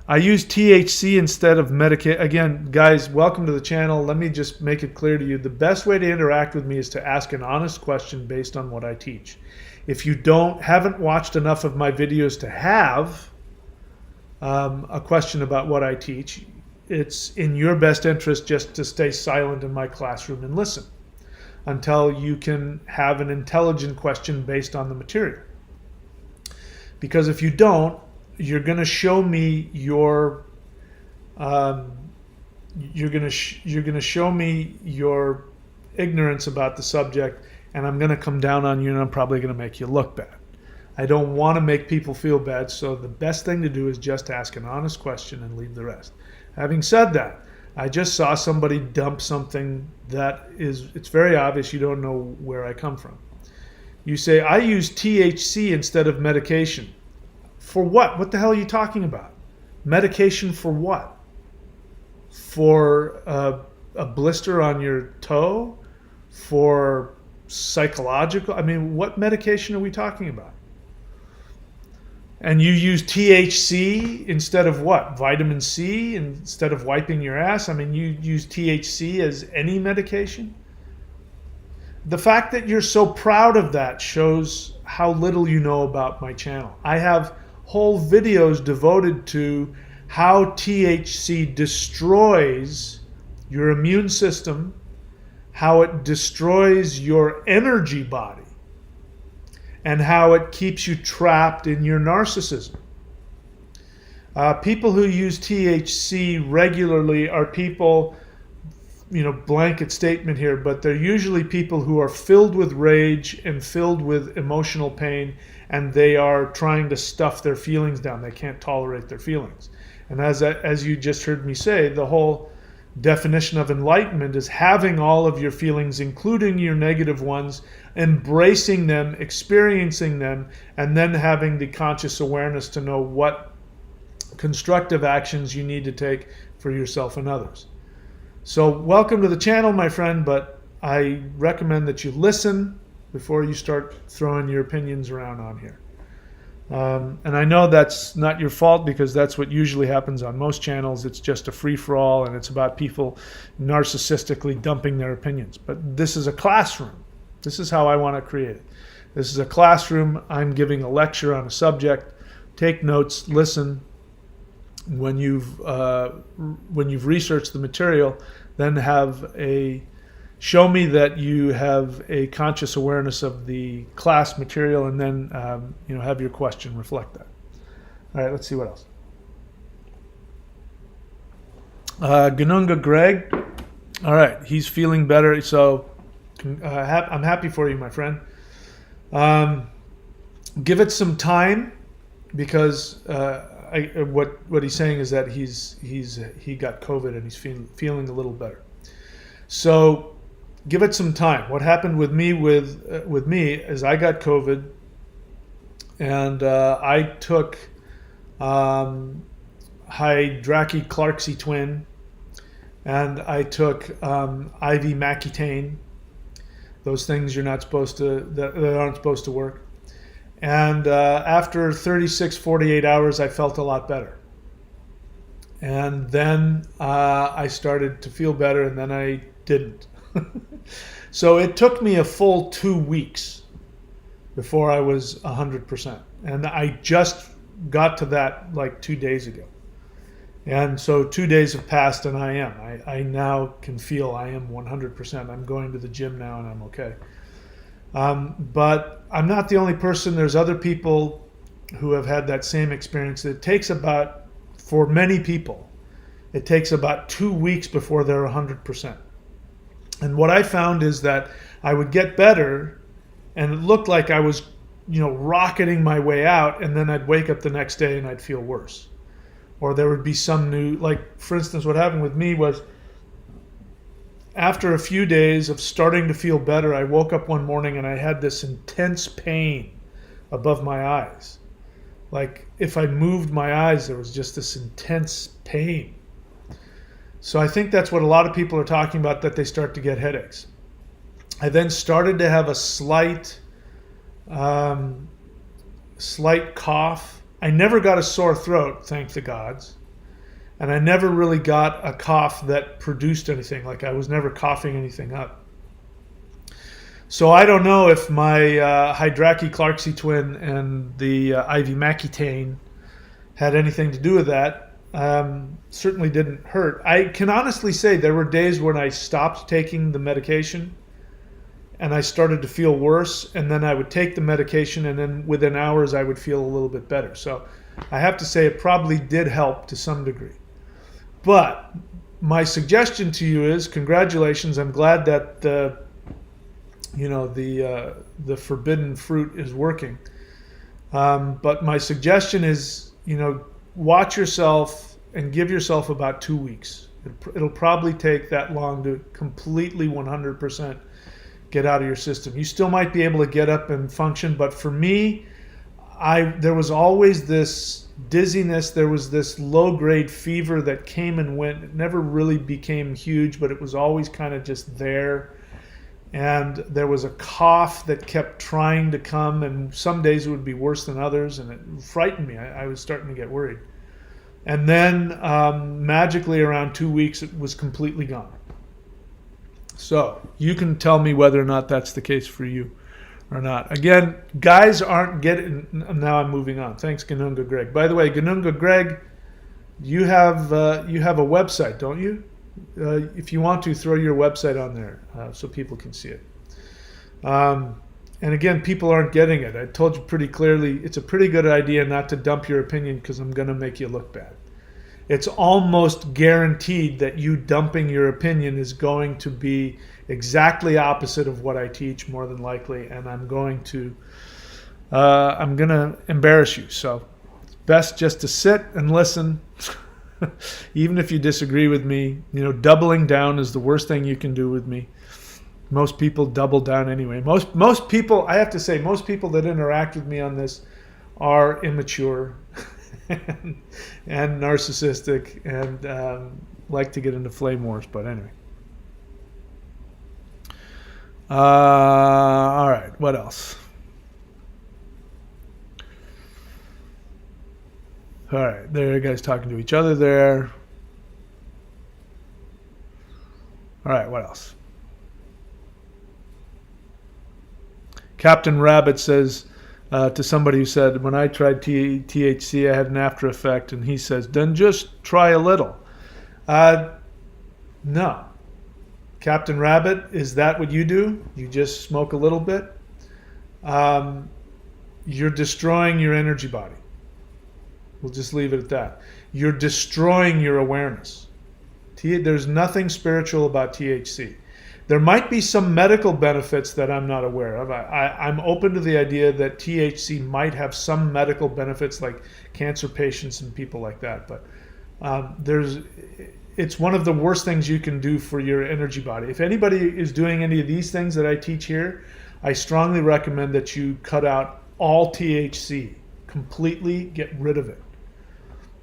I use THC instead of medication. Again, guys, welcome to the channel. Let me just make it clear to you. The best way to interact with me is to ask an honest question based on what I teach. If you haven't watched enough of my videos to have a question about what I teach, it's in your best interest just to stay silent in my classroom and listen until you can have an intelligent question based on the material. Because if you don't, you're going to show me your show me your ignorance about the subject, and I'm going to come down on you, and I'm probably going to make you look bad. I don't want to make people feel bad, so the best thing to do is just ask an honest question and leave the rest. Having said that, I just saw somebody dump something that it's very obvious you don't know where I come from. You say, I use THC instead of medication. For what? What the hell are you talking about? Medication for what? For a blister on your toe? For psychological? I mean, what medication are we talking about? And you use THC instead of what? Vitamin C instead of wiping your ass? I mean, you use THC as any medication? The fact that you're so proud of that shows how little you know about my channel. I have whole videos devoted to how THC destroys your immune system, how it destroys your energy body, and how it keeps you trapped in your narcissism. People who use THC regularly are people, blanket statement here, but they're usually people who are filled with rage and filled with emotional pain, and they are trying to stuff their feelings down. They can't tolerate their feelings. And as you just heard me say, the whole definition of enlightenment is having all of your feelings, including your negative ones, embracing them, experiencing them, and then having the conscious awareness to know what constructive actions you need to take for yourself and others. So welcome to the channel, my friend, but I recommend that you listen before you start throwing your opinions around on here. And I know that's not your fault, because that's what usually happens on most channels. It's just a free-for-all, and it's about people narcissistically dumping their opinions. But this is a classroom. This is how I want to create it. This is a classroom. I'm giving a lecture on a subject. Take notes, listen. When you've researched the material, then show me that you have a conscious awareness of the class material, and then have your question reflect that. All right, let's see what else. Ganunga Greg. All right, he's feeling better, so I'm happy for you, my friend. Give it some time, because what he's saying is that he got COVID and he's feeling a little better. So give it some time. What happened with me is I got COVID, and I took hydroxychloroquine, and I took ivermectin. Those things that aren't supposed to work. And after 36, 48 hours, I felt a lot better. And then I started to feel better, and then I didn't. So it took me a full 2 weeks before I was 100%. And I just got to that like 2 days ago. And so 2 days have passed, and I now can feel I am 100%. I'm going to the gym now, and I'm okay. But I'm not the only person. There's other people who have had that same experience. For many people, it takes about 2 weeks before they're 100%. And what I found is that I would get better, and it looked like I was, rocketing my way out, and then I'd wake up the next day and I'd feel worse. Or there would be some new, like, for instance, what happened with me was, after a few days of starting to feel better, I woke up one morning and I had this intense pain above my eyes. Like if I moved my eyes, there was just this intense pain. So I think that's what a lot of people are talking about, that they start to get headaches. I then started to have a slight cough. I never got a sore throat, thank the gods. And I never really got a cough that produced anything. Like I was never coughing anything up. So I don't know if my hydroxychloroquine and the ivermectin had anything to do with that. Certainly didn't hurt. I can honestly say there were days when I stopped taking the medication and I started to feel worse, and then I would take the medication, and then within hours I would feel a little bit better. So I have to say it probably did help to some degree. But my suggestion to you is, congratulations. I'm glad that the forbidden fruit is working. But my suggestion is, watch yourself and give yourself about 2 weeks. It'll probably take that long to completely 100% get out of your system. You still might be able to get up and function, but for me, there was always this dizziness. There was this low-grade fever that came and went. It never really became huge, but it was always kind of just there. And there was a cough that kept trying to come, and some days it would be worse than others, and it frightened me. I was starting to get worried. And then magically around 2 weeks, it was completely gone. So you can tell me whether or not that's the case for you or not. Again, guys aren't getting... Now I'm moving on. Thanks, Ganunga Greg. By the way, Ganunga Greg, you have a website, don't you? If you want to, throw your website on there so people can see it. And again, people aren't getting it. I told you pretty clearly, it's a pretty good idea not to dump your opinion because I'm going to make you look bad. It's almost guaranteed that you dumping your opinion is going to be exactly opposite of what I teach, more than likely, and I'm going to embarrass you. So it's best just to sit and listen. Even if you disagree with me, doubling down is the worst thing you can do with me. Most people double down anyway. Most people, I have to say, most people that interact with me on this are immature and narcissistic and like to get into flame wars. But anyway. All right, what else? All right, there you guys talking to each other there. All right, what else? Captain Rabbit says to somebody who said, when I tried THC, I had an after effect, and he says, then just try a little. No. Captain Rabbit, is that what you do? You just smoke a little bit? You're destroying your energy body. We'll just leave it at that. You're destroying your awareness. There's nothing spiritual about THC. There might be some medical benefits that I'm not aware of. I'm open to the idea that THC might have some medical benefits, like cancer patients and people like that. But it's one of the worst things you can do for your energy body. If anybody is doing any of these things that I teach here, I strongly recommend that you cut out all THC. Completely get rid of it,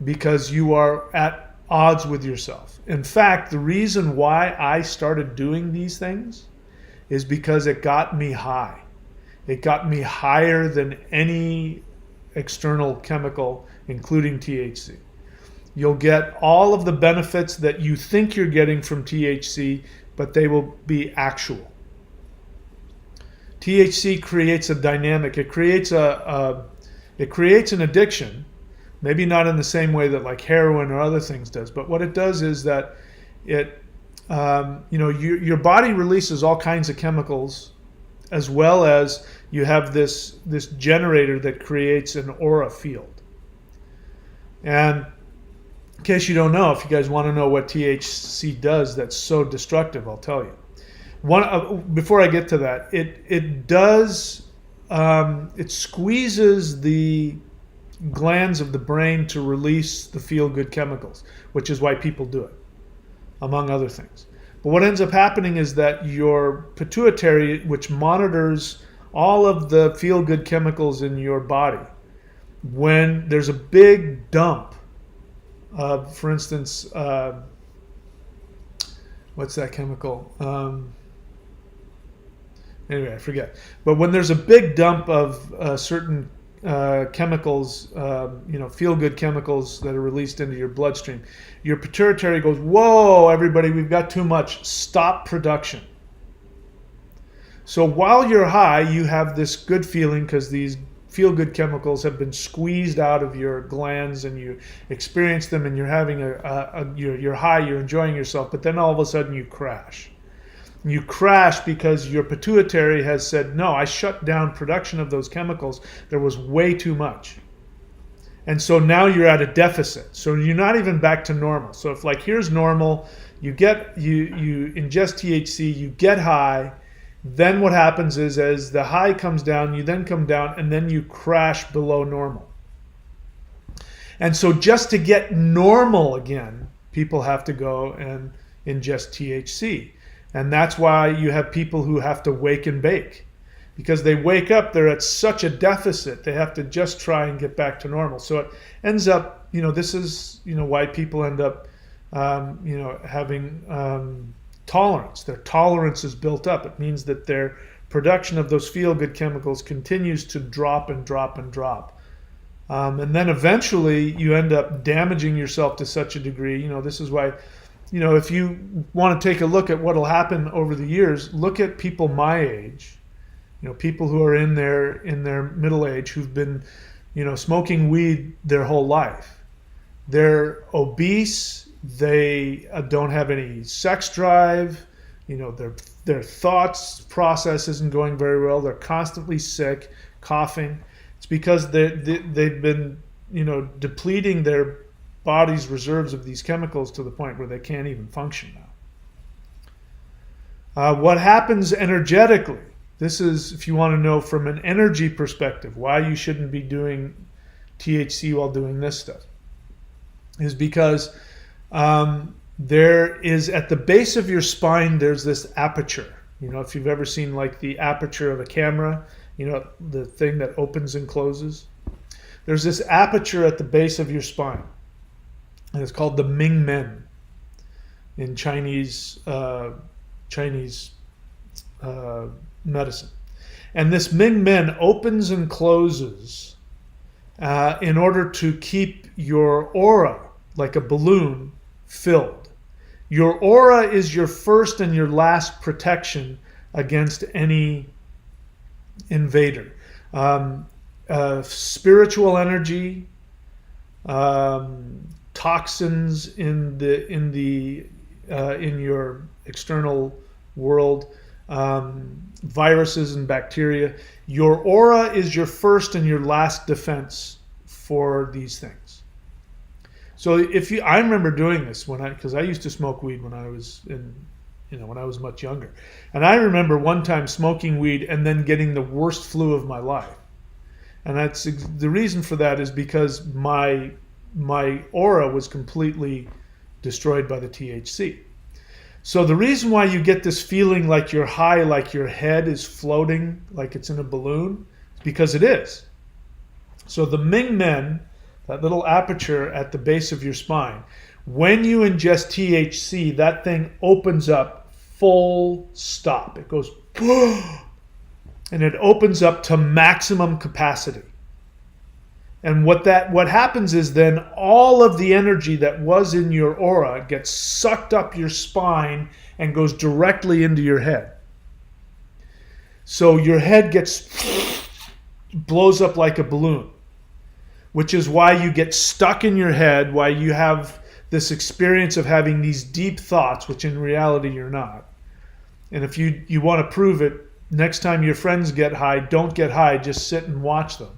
because you are at odds with yourself. In fact, the reason why I started doing these things is because it got me high. It got me higher than any external chemical, including THC. You'll get all of the benefits that you think you're getting from THC, but they will be actual. THC creates a dynamic. It creates an addiction, maybe not in the same way that like heroin or other things does, but what it does is that it, your body releases all kinds of chemicals, as well as you have this generator that creates an aura field. And in case you don't know, if you guys want to know what THC does that's so destructive, I'll tell you. Before I get to that, it does. It squeezes the glands of the brain to release the feel-good chemicals, which is why people do it, among other things. But what ends up happening is that your pituitary, which monitors all of the feel-good chemicals in your body, when there's a big dump of, for instance, what's that chemical? Anyway, I forget. But when there's a big dump of certain chemicals, feel-good chemicals that are released into your bloodstream, your pituitary goes, whoa, everybody, we've got too much. Stop production. So while you're high, you have this good feeling because these feel-good chemicals have been squeezed out of your glands, and you experience them, and you're having you're high, you're enjoying yourself, but then all of a sudden you crash. You crash because your pituitary has said, no, I shut down production of those chemicals. There was way too much. And so now you're at a deficit. So you're not even back to normal. So if like here's normal, you ingest THC, you get high, then what happens is as the high comes down, you then come down, and then you crash below normal. And so just to get normal again, people have to go and ingest THC. And that's why you have people who have to wake and bake. Because they wake up, they're at such a deficit, they have to just try and get back to normal. So it ends up, this is, why people end up, having tolerance. Their tolerance is built up. It means that their production of those feel-good chemicals continues to drop and drop and drop. And then eventually you end up damaging yourself to such a degree. This is why, if you want to take a look at what will happen over the years, look at people my age, people who are in their middle age who've been, smoking weed their whole life. They're obese. They don't have any sex drive. Their thoughts process isn't going very well. They're constantly sick, coughing. It's because they've been, depleting their body's reserves of these chemicals to the point where they can't even function now. What happens energetically? This is, if you want to know from an energy perspective, why you shouldn't be doing THC while doing this stuff, is because there is, at the base of your spine, there's this aperture. If you've ever seen like the aperture of a camera, the thing that opens and closes. There's this aperture at the base of your spine, and it's called the Ming Men in Chinese medicine. And this Ming Men opens and closes in order to keep your aura, like a balloon, filled. Your aura is your first and your last protection against any invader. Spiritual energy, toxins in your external world, viruses and bacteria. Your aura is your first and your last defense for these things. So I remember doing this because I used to smoke weed when I was when I was much younger. And I remember one time smoking weed and then getting the worst flu of my life. And that's the reason for that is because my aura was completely destroyed by the THC. So the reason why you get this feeling like you're high, like your head is floating, like it's in a balloon, is because it is. So the Ming Men, that little aperture at the base of your spine, when you ingest THC, that thing opens up full stop. It goes, and it opens up to maximum capacity. And what happens is then all of the energy that was in your aura gets sucked up your spine and goes directly into your head. So your head blows up like a balloon, which is why you get stuck in your head, why you have this experience of having these deep thoughts, which in reality you're not. And if you want to prove it, next time your friends get high, don't get high, just sit and watch them.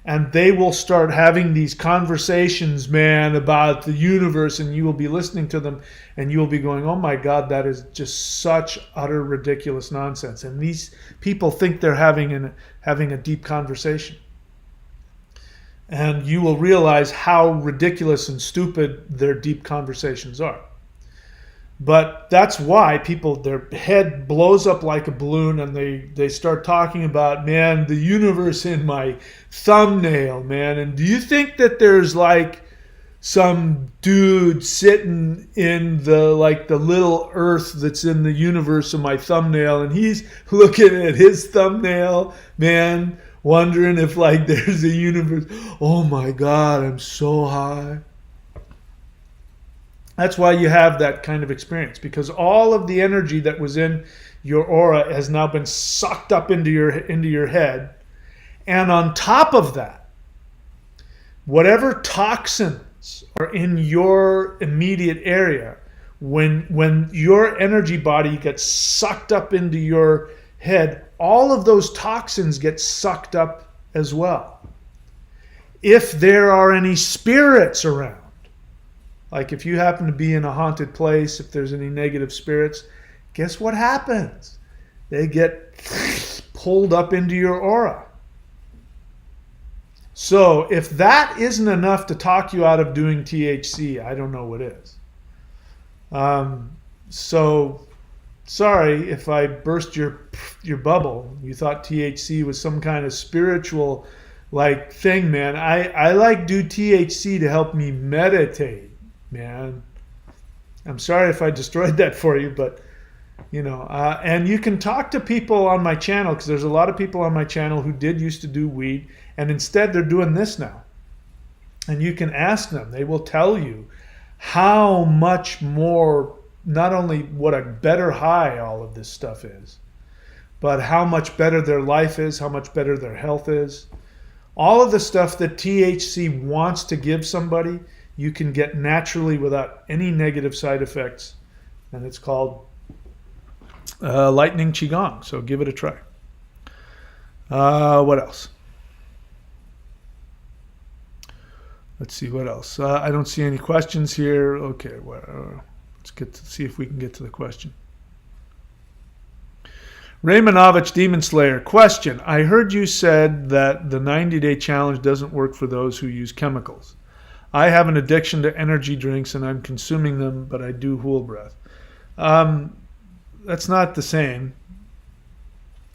And they will start having these conversations, man, about the universe, and you will be listening to them, and you will be going, oh my God, that is just such utter ridiculous nonsense. And these people think they're having a deep conversation. And you will realize how ridiculous and stupid their deep conversations are. But that's why their head blows up like a balloon and they start talking about, man, the universe in my thumbnail, man. And do you think that there's like some dude sitting in the little earth that's in the universe of my thumbnail, and he's looking at his thumbnail, man, wondering if like there's a universe. Oh my God, I'm so high. That's why you have that kind of experience, because all of the energy that was in your aura has now been sucked up into your head. And on top of that, whatever toxins are in your immediate area, when your energy body gets sucked up into your head, all of those toxins get sucked up as well. If there are any spirits around, like if you happen to be in a haunted place, if there's any negative spirits, guess what happens? They get pulled up into your aura. So if that isn't enough to talk you out of doing THC, I don't know what is. So sorry if I burst your bubble. You thought THC was some kind of spiritual like thing, man. I like do THC to help me meditate, man. I'm sorry if I destroyed that for you, but and you can talk to people on my channel, because there's a lot of people on my channel who did used to do weed, and instead they're doing this now. And you can ask them. They will tell you how much more, not only what a better high all of this stuff is, but how much better their life is, how much better their health is. All of the stuff that THC wants to give somebody, you can get naturally without any negative side effects. And it's called lightning qigong. So give it a try. What else? Let's see what else. I don't see any questions here. Okay, let's get to see if we can get to the question. Raymanovich Demon Slayer. Question. I heard you said that the 90-day challenge doesn't work for those who use chemicals. I have an addiction to energy drinks and I'm consuming them, but I do Hool Breath. That's not the same.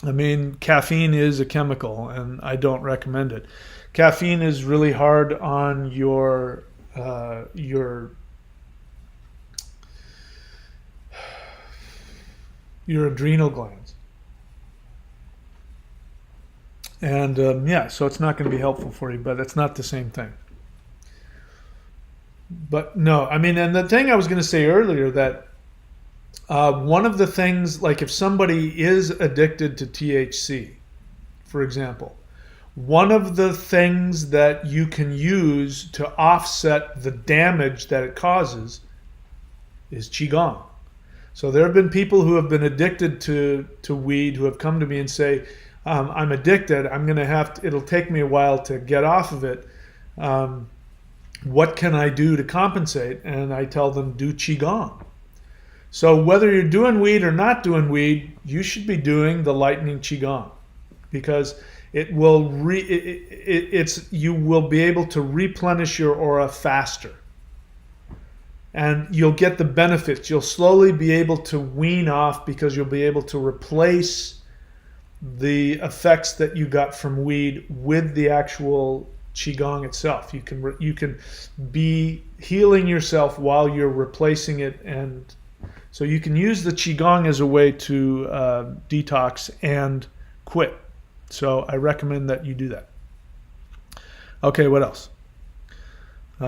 I mean, caffeine is a chemical and I don't recommend it. Caffeine is really hard on your adrenal glands. And so it's not going to be helpful for you, but it's not the same thing. But no, I mean, and the thing I was going to say earlier, that one of the things, like if somebody is addicted to THC, for example, one of the things that you can use to offset the damage that it causes is Qigong. So there have been people who have been addicted to weed who have come to me and say, I'm addicted. I'm going to have to, it'll take me a while to get off of it. What can I do to compensate? And I tell them, do Qigong. So whether you're doing weed or not doing weed, you should be doing the lightning Qigong, because it will you will be able to replenish your aura faster. And you'll get the benefits. You'll slowly be able to wean off, because you'll be able to replace the effects that you got from weed with the actual Qigong itself. You can be healing yourself while you're replacing it, and so you can use the Qigong as a way to detox and quit. So I recommend that you do that. Okay, what else? A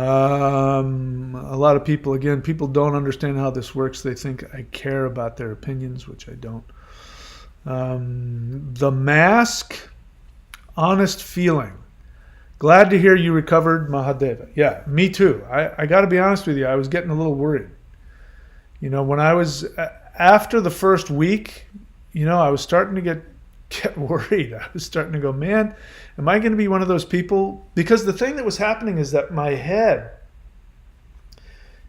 lot of people, again, people don't understand how this works. They think I care about their opinions, which I don't. The Mask, honest feeling. Glad to hear you recovered, Mahadeva. Yeah, me too. I got to be honest with you. I was getting a little worried. When I was, after the first week, I was starting to get worried. I was starting to go, man, am I going to be one of those people? Because the thing that was happening is that my head,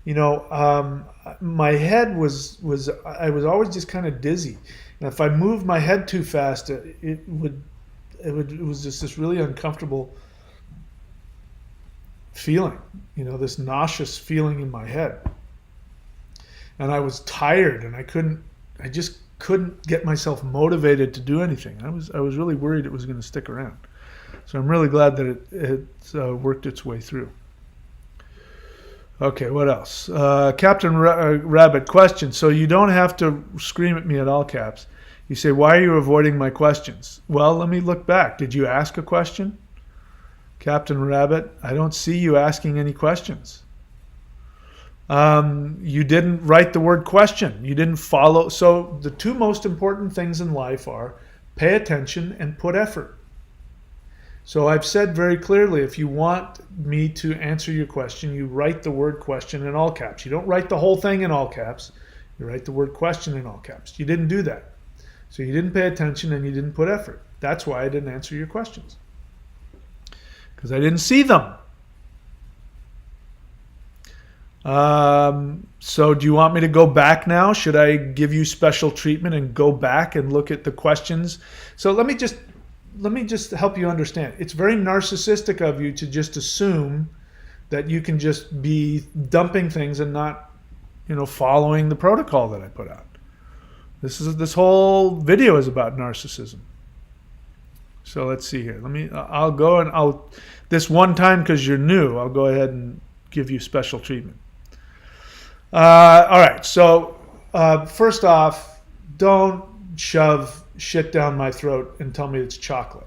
my head was I was always just kind of dizzy. And if I moved my head too fast, it was just this really uncomfortable feeling, this nauseous feeling in my head. And I was tired, and I just couldn't get myself motivated to do anything. I was really worried it was going to stick around. So I'm really glad that it worked its way through. Okay, what else? Captain Rabbit, question. So you don't have to scream at me at all caps. You say, why are you avoiding my questions? Well, let me look back. Did you ask a question? Captain Rabbit, I don't see you asking any questions. You didn't write the word question. You didn't follow. So the two most important things in life are pay attention and put effort. So I've said very clearly, if you want me to answer your question, you write the word question in all caps. You don't write the whole thing in all caps. You write the word question in all caps. You didn't do that. So you didn't pay attention and you didn't put effort. That's why I didn't answer your questions, because I didn't see them. So do you want me to go back now? Should I give you special treatment and go back and look at the questions? So let me just help you understand. It's very narcissistic of you to just assume that you can just be dumping things and not, following the protocol that I put out. This whole video is about narcissism. So let's see here. I'll go and this one time, because you're new, I'll go ahead and give you special treatment. All right. So first off, don't shove shit down my throat and tell me it's chocolate.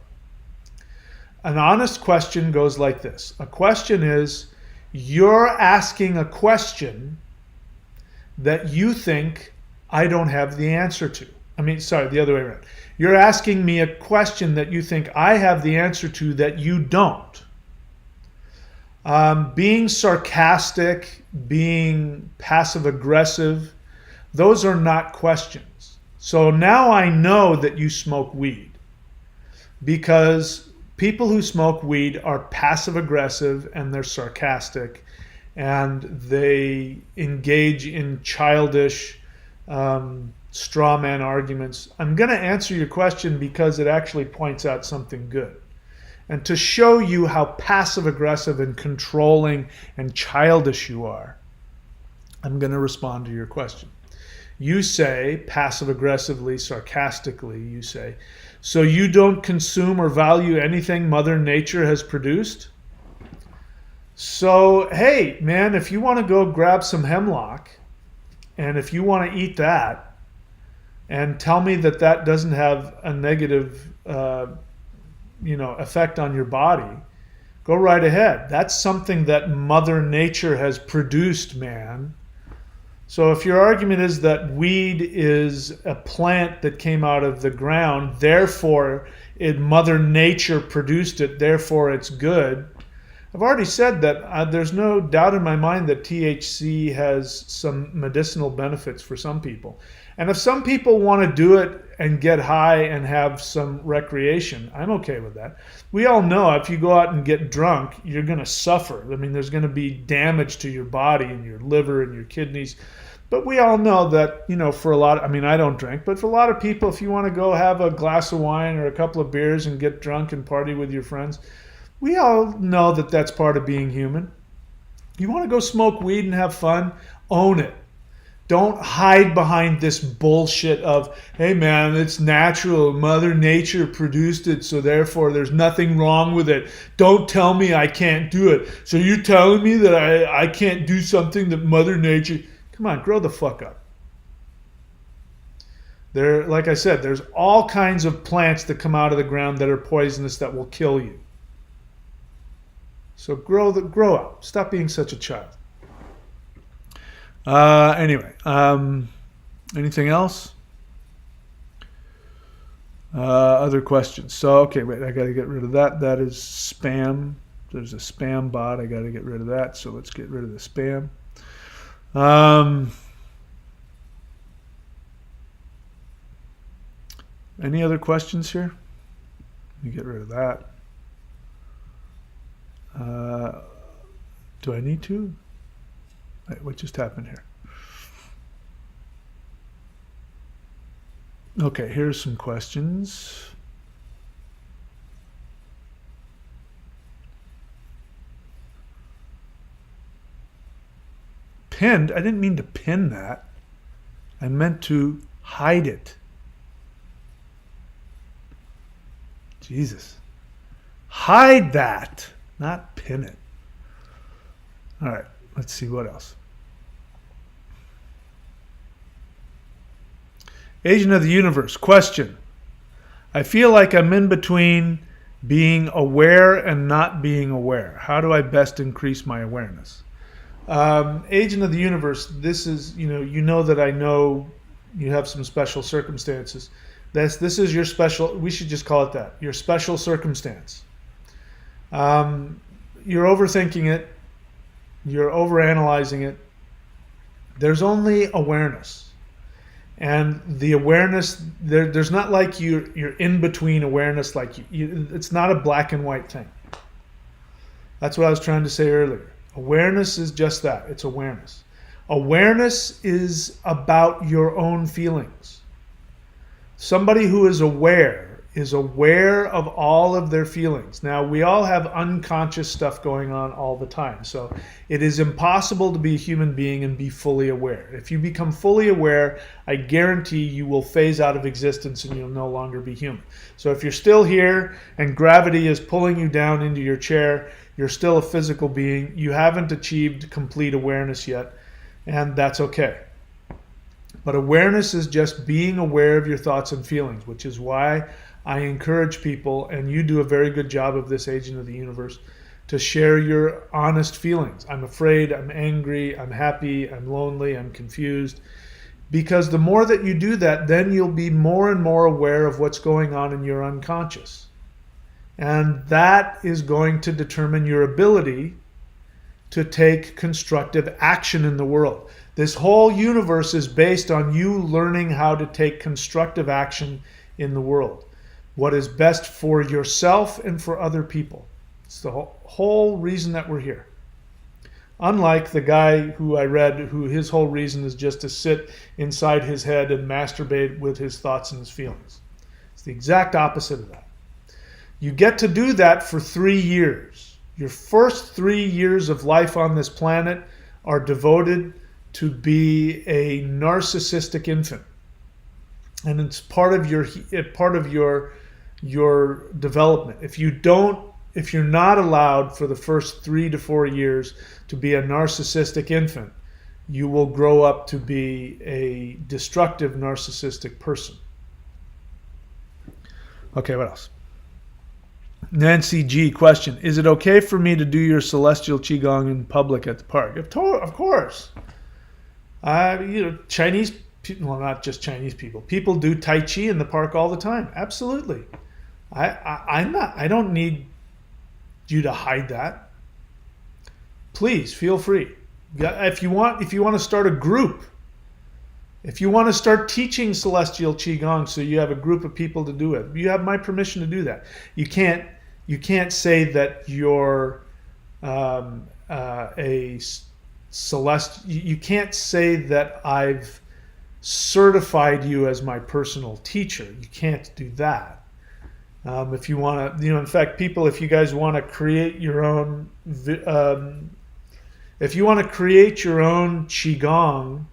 An honest question goes like this. A question is, you're asking a question that you think I don't have the answer to. The other way around. You're asking me a question that you think I have the answer to that you don't. Being sarcastic, being passive aggressive, those are not questions. So now I know that you smoke weed, because people who smoke weed are passive aggressive and they're sarcastic and they engage in childish straw man arguments. I'm going to answer your question because it actually points out something good. And to show you how passive aggressive and controlling and childish you are, I'm going to respond to your question. You say, passive aggressively, sarcastically, you say, so you don't consume or value anything Mother Nature has produced? So, hey, man, if you want to go grab some hemlock, and if you want to eat that, and tell me that that doesn't have a negative effect on your body, go right ahead. That's something that Mother Nature has produced, man. So if your argument is that weed is a plant that came out of the ground, therefore Mother Nature produced it, therefore it's good. I've already said that there's no doubt in my mind that THC has some medicinal benefits for some people. And if some people want to do it and get high and have some recreation, I'm okay with that. We all know if you go out and get drunk, you're going to suffer. There's going to be damage to your body and your liver and your kidneys. But we all know that, for a lot of, I don't drink, but for a lot of people, if you want to go have a glass of wine or a couple of beers and get drunk and party with your friends, we all know that that's part of being human. You want to go smoke weed and have fun? Own it. Don't hide behind this bullshit of, hey man, it's natural. Mother Nature produced it, so therefore there's nothing wrong with it. Don't tell me I can't do it. So you're telling me that I can't do something that Mother Nature... Come on, grow the fuck up. Like I said, there's all kinds of plants that come out of the ground that are poisonous that will kill you. So grow up. Stop being such a child. Anyway, anything else? Other questions? So, okay, wait, I got to get rid of that. That is spam. There's a spam bot. I got to get rid of that. So let's get rid of the spam. Any other questions here? Let me get rid of that. Do I need to? Wait, what just happened here? Okay, here's some questions. Pinned? I didn't mean to pin that. I meant to hide it. Jesus. Hide that, not pin it. All right, let's see what else. Agent of the Universe, question. I feel like I'm in between being aware and not being aware. How do I best increase my awareness? Agent of the Universe, this is, you know that I know you have some special circumstances. This is your special, we should just call it that, your special circumstance. You're overthinking it. You're overanalyzing it. There's only awareness. And the awareness, there's not like you're in between awareness, like it's not a black and white thing. That's what I was trying to say earlier. Awareness is just that. It's awareness. Awareness is about your own feelings. Somebody who is aware is aware of all of their feelings. Now, we all have unconscious stuff going on all the time. So it is impossible to be a human being and be fully aware. If you become fully aware, I guarantee you will phase out of existence and you'll no longer be human. So if you're still here and gravity is pulling you down into your chair, you're still a physical being. You haven't achieved complete awareness yet, and that's okay. But awareness is just being aware of your thoughts and feelings, which is why I encourage people, and you do a very good job of this, Agent of the Universe, to share your honest feelings. I'm afraid, I'm angry, I'm happy, I'm lonely, I'm confused. Because the more that you do that, then you'll be more and more aware of what's going on in your unconscious. And that is going to determine your ability to take constructive action in the world. This whole universe is based on you learning how to take constructive action in the world. What is best for yourself and for other people. It's the whole reason that we're here. Unlike the guy who I read, who his whole reason is just to sit inside his head and masturbate with his thoughts and his feelings. It's the exact opposite of that. You get to do that for 3 years. Your first 3 years of life on this planet are devoted to be a narcissistic infant. And it's part of your development. If you're not allowed for the first 3 to 4 years to be a narcissistic infant, you will grow up to be a destructive narcissistic person. Okay, what else? Nancy G. Question. Is it okay for me to do your celestial qigong in public at the park? Of course. Chinese people, well, not just Chinese people. People do Tai Chi in the park all the time. Absolutely. I don't need you to hide that. Please feel free. If you want to start a group, if you want to start teaching celestial qigong, so you have a group of people to do it, you have my permission to do that. You can't say that you're a celestial. You can't say that I've certified you as my personal teacher. You can't do that. If you want to, in fact, people, if you guys want to create your own, qigong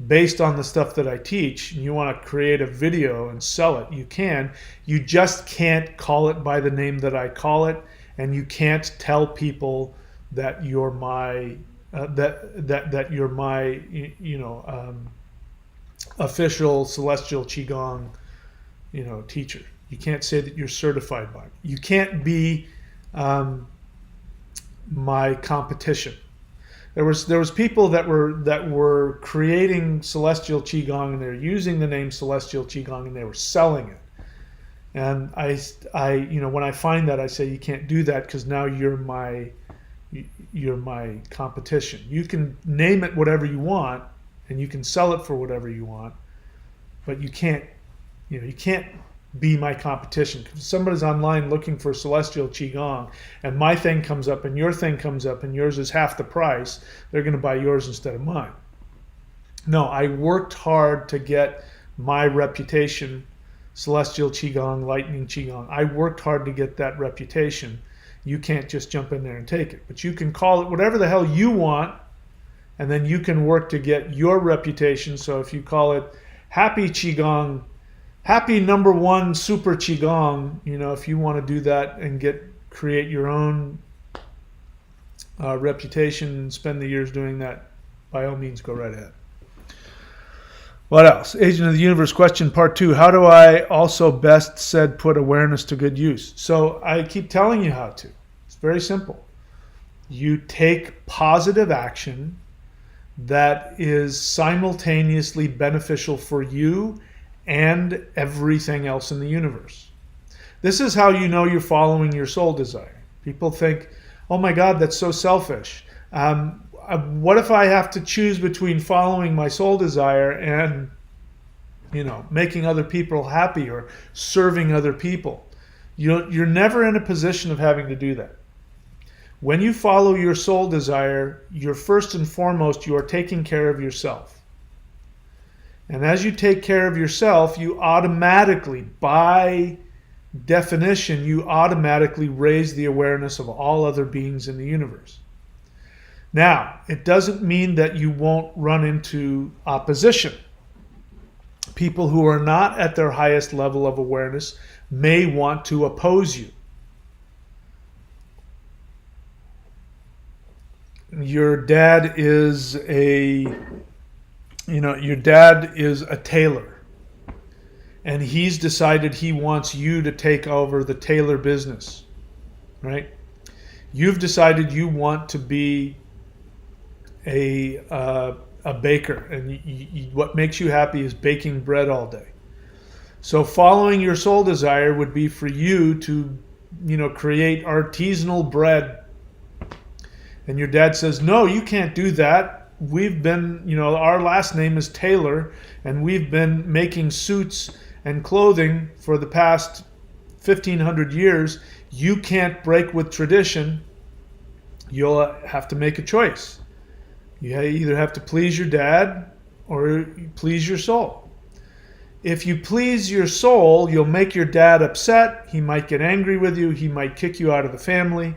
based on the stuff that I teach, and you want to create a video and sell it, you can. You just can't call it by the name that I call it, and you can't tell people that you're my that you're my official celestial qigong teacher. You can't say that you're certified by me. You can't be my competition. There was people that were creating celestial qigong, and they're using the name celestial qigong, and they were selling it. And I when I find that, I say you can't do that, because now you're my competition. You can name it whatever you want, and you can sell it for whatever you want, but you can't be my competition. If somebody's online looking for celestial qigong, and my thing comes up and your thing comes up and yours is half the price, they're going to buy yours instead of mine. No, I worked hard to get my reputation, celestial qigong, lightning qigong. I worked hard to get that reputation. You can't just jump in there and take it, but you can call it whatever the hell you want, and then you can work to get your reputation. So if you call it Happy Qigong, Happy #1 Super Qigong, if you want to do that and create your own reputation and spend the years doing that, by all means, go right ahead. What else? Agent of the Universe question part 2. How do I also best said put awareness to good use? So I keep telling you how to. It's very simple. You take positive action that is simultaneously beneficial for you and everything else in the universe. This is how you know you're following your soul desire. People think, oh my God, that's so selfish. What if I have to choose between following my soul desire and making other people happy or serving other people? You're never in a position of having to do that. When you follow your soul desire, you're first and foremost, you are taking care of yourself. And as you take care of yourself, you automatically, by definition, you automatically raise the awareness of all other beings in the universe. Now, it doesn't mean that you won't run into opposition. People who are not at their highest level of awareness may want to oppose you. Your dad is a tailor, and he's decided he wants you to take over the tailor business, right? You've decided you want to be a baker, and what makes you happy is baking bread all day. So following your soul desire would be for you to, create artisanal bread. And your dad says, no, you can't do that. We've been, our last name is Taylor, and we've been making suits and clothing for the past 1,500 years. You can't break with tradition. You'll have to make a choice. You either have to please your dad or please your soul. If you please your soul, you'll make your dad upset. He might get angry with you. He might kick you out of the family.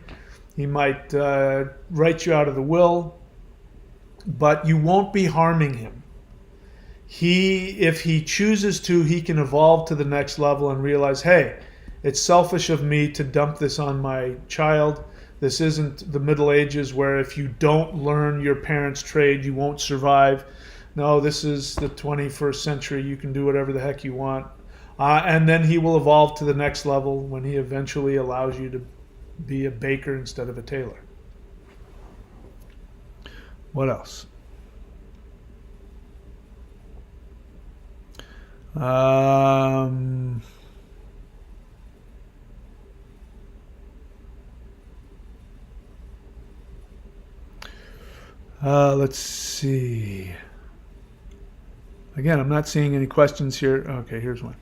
He might write you out of the will. But you won't be harming him. If he chooses to, he can evolve to the next level and realize, hey, it's selfish of me to dump this on my child. This isn't the Middle Ages where if you don't learn your parents' trade, you won't survive. No, this is the 21st century. You can do whatever the heck you want. And then he will evolve to the next level when he eventually allows you to be a baker instead of a tailor. What else? Let's see. Again, I'm not seeing any questions here. Okay, here's one.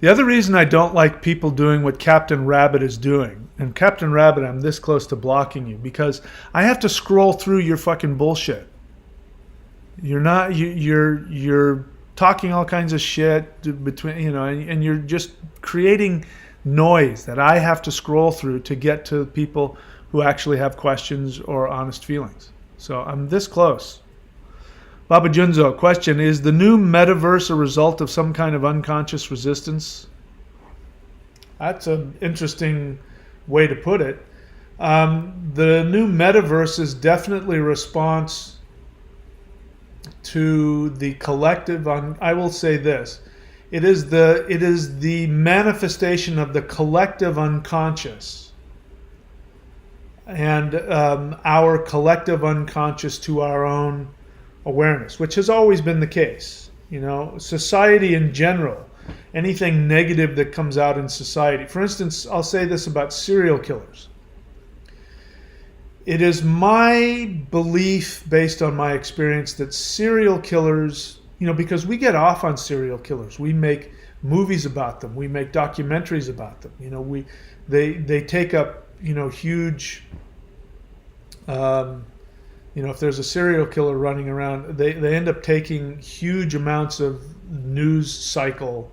The other reason I don't like people doing what Captain Rabbit is doing, and Captain Rabbit, I'm this close to blocking you, because I have to scroll through your fucking bullshit. You're talking all kinds of shit between, and you're just creating noise that I have to scroll through to get to people who actually have questions or honest feelings. So I'm this close. Baba Junzo, question, is the new metaverse a result of some kind of unconscious resistance? That's an interesting way to put it. The new metaverse is definitely a response to the collective, I will say this, it is the manifestation of the collective unconscious and our collective unconscious to our own awareness, which has always been the case. Society in general, anything negative that comes out in society. For instance, I'll say this about serial killers. It is my belief, based on my experience, that serial killers, because we get off on serial killers. We make movies about them. We make documentaries about them. They take up, huge, if there's a serial killer running around, they end up taking huge amounts of news cycle.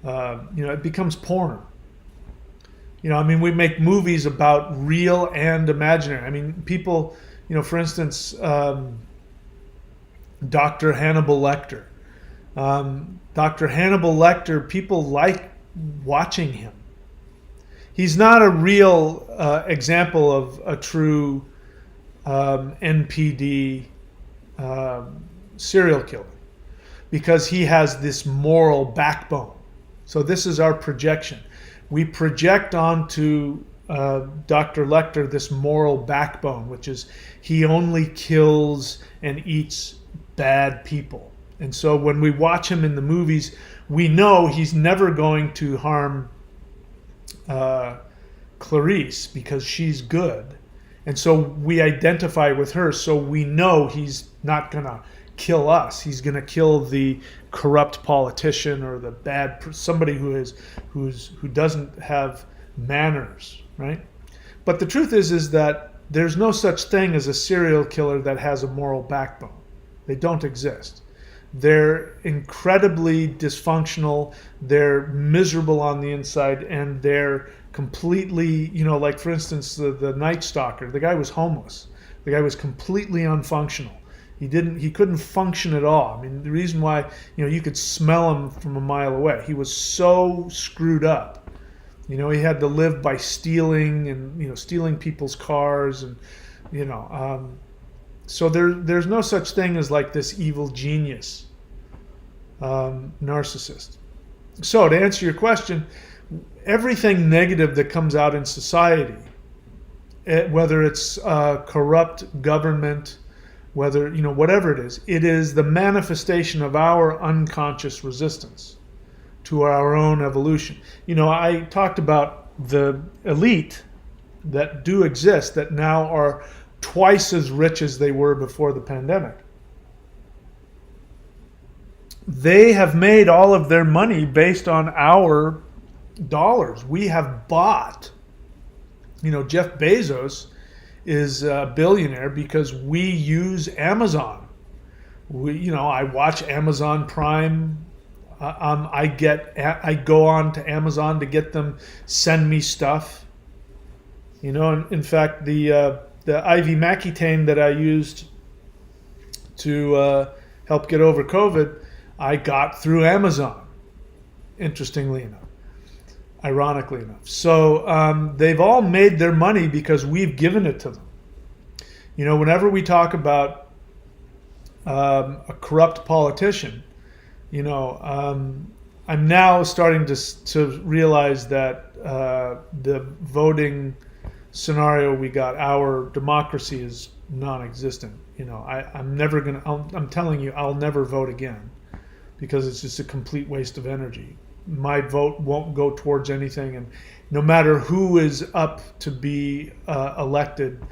It becomes porn. We make movies about real and imaginary. People, for instance, Dr. Hannibal Lecter. Dr. Hannibal Lecter, people like watching him. He's not a real example of a true NPD serial killer, because he has this moral backbone. So this is our projection. We project onto Dr. Lecter this moral backbone, which is he only kills and eats bad people. And so when we watch him in the movies, we know he's never going to harm Clarice because she's good. And so we identify with her, so we know he's not going to kill us. He's going to kill the corrupt politician or the somebody who doesn't have manners, right? But the truth is that there's no such thing as a serial killer that has a moral backbone. They don't exist. They're incredibly dysfunctional, they're miserable on the inside, and they're completely, like for instance, the Night Stalker, the guy was homeless. The guy was completely unfunctional. He couldn't function at all. I mean, the reason why, you could smell him from a mile away. He was so screwed up. He had to live by stealing and, stealing people's cars and, so there's no such thing as like this evil genius narcissist. So to answer your question, everything negative that comes out in society, whether it's corrupt government, whether, whatever it is the manifestation of our unconscious resistance to our own evolution. I talked about the elite that do exist that now are twice as rich as they were before the pandemic. They have made all of their money based on our dollars. We have bought. Jeff Bezos is a billionaire because we use Amazon. I watch Amazon Prime. I go on to Amazon to get them send me stuff. In fact, the ivermectin that I used to help get over COVID, I got through Amazon, interestingly enough, ironically enough. So they've all made their money because we've given it to them. Whenever we talk about a corrupt politician, I'm now starting to realize that the voting scenario we got, our democracy is non-existent. I'm telling you, I'll never vote again because it's just a complete waste of energy. My vote won't go towards anything, and no matter who is up to be elected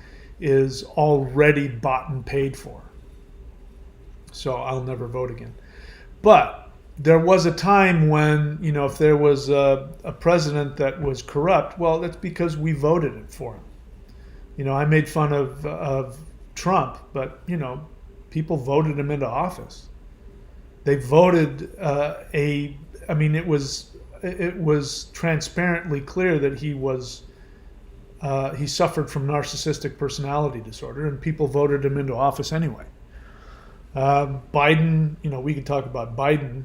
is already bought and paid for. So I'll never vote again. But there was a time when, if there was a president that was corrupt, well, that's because we voted it for him. I made fun of Trump, but, people voted him into office. They voted it was transparently clear that he suffered from narcissistic personality disorder, and people voted him into office anyway. Biden, we could talk about Biden.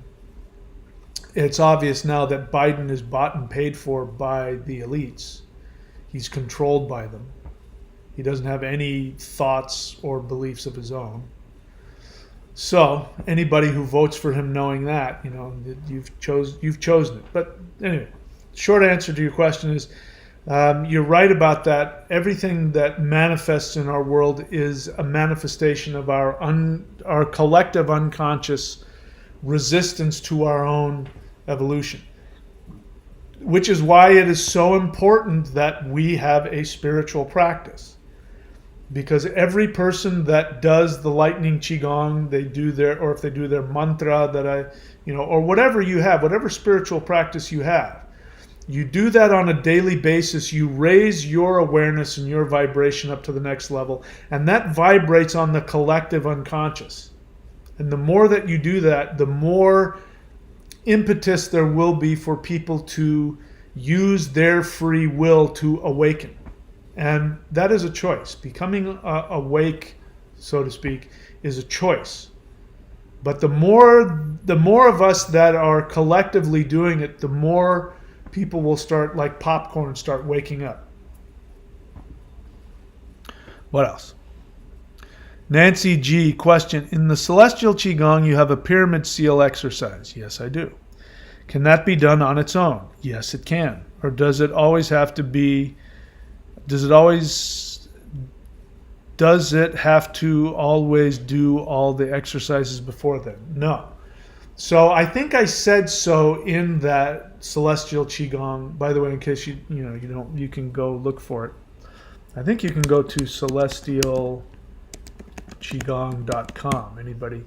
It's obvious now that Biden is bought and paid for by the elites. He's controlled by them. He doesn't have any thoughts or beliefs of his own. So anybody who votes for him knowing that, you've chosen it. But anyway, short answer to your question is, you're right about that. Everything that manifests in our world is a manifestation of our collective unconscious resistance to our own evolution, which is why it is so important that we have a spiritual practice. Because every person that does the lightning qigong, or if they do their mantra or whatever you have, whatever spiritual practice you have, you do that on a daily basis. You raise your awareness and your vibration up to the next level, and that vibrates on the collective unconscious. And the more that you do that, the more impetus there will be for people to use their free will to awaken. And that is a choice. Becoming awake, so to speak, is a choice. But the more of us that are collectively doing it, the more people will start, like popcorn, start waking up. What else? Nancy G. Question. In the Celestial Qigong, you have a pyramid seal exercise. Yes, I do. Can that be done on its own? Yes, it can. Or does it have to always do all the exercises before then? No. So I think I said so in that Celestial Qigong. By the way, in case you can go look for it. I think you can go to celestialqigong.com. Anybody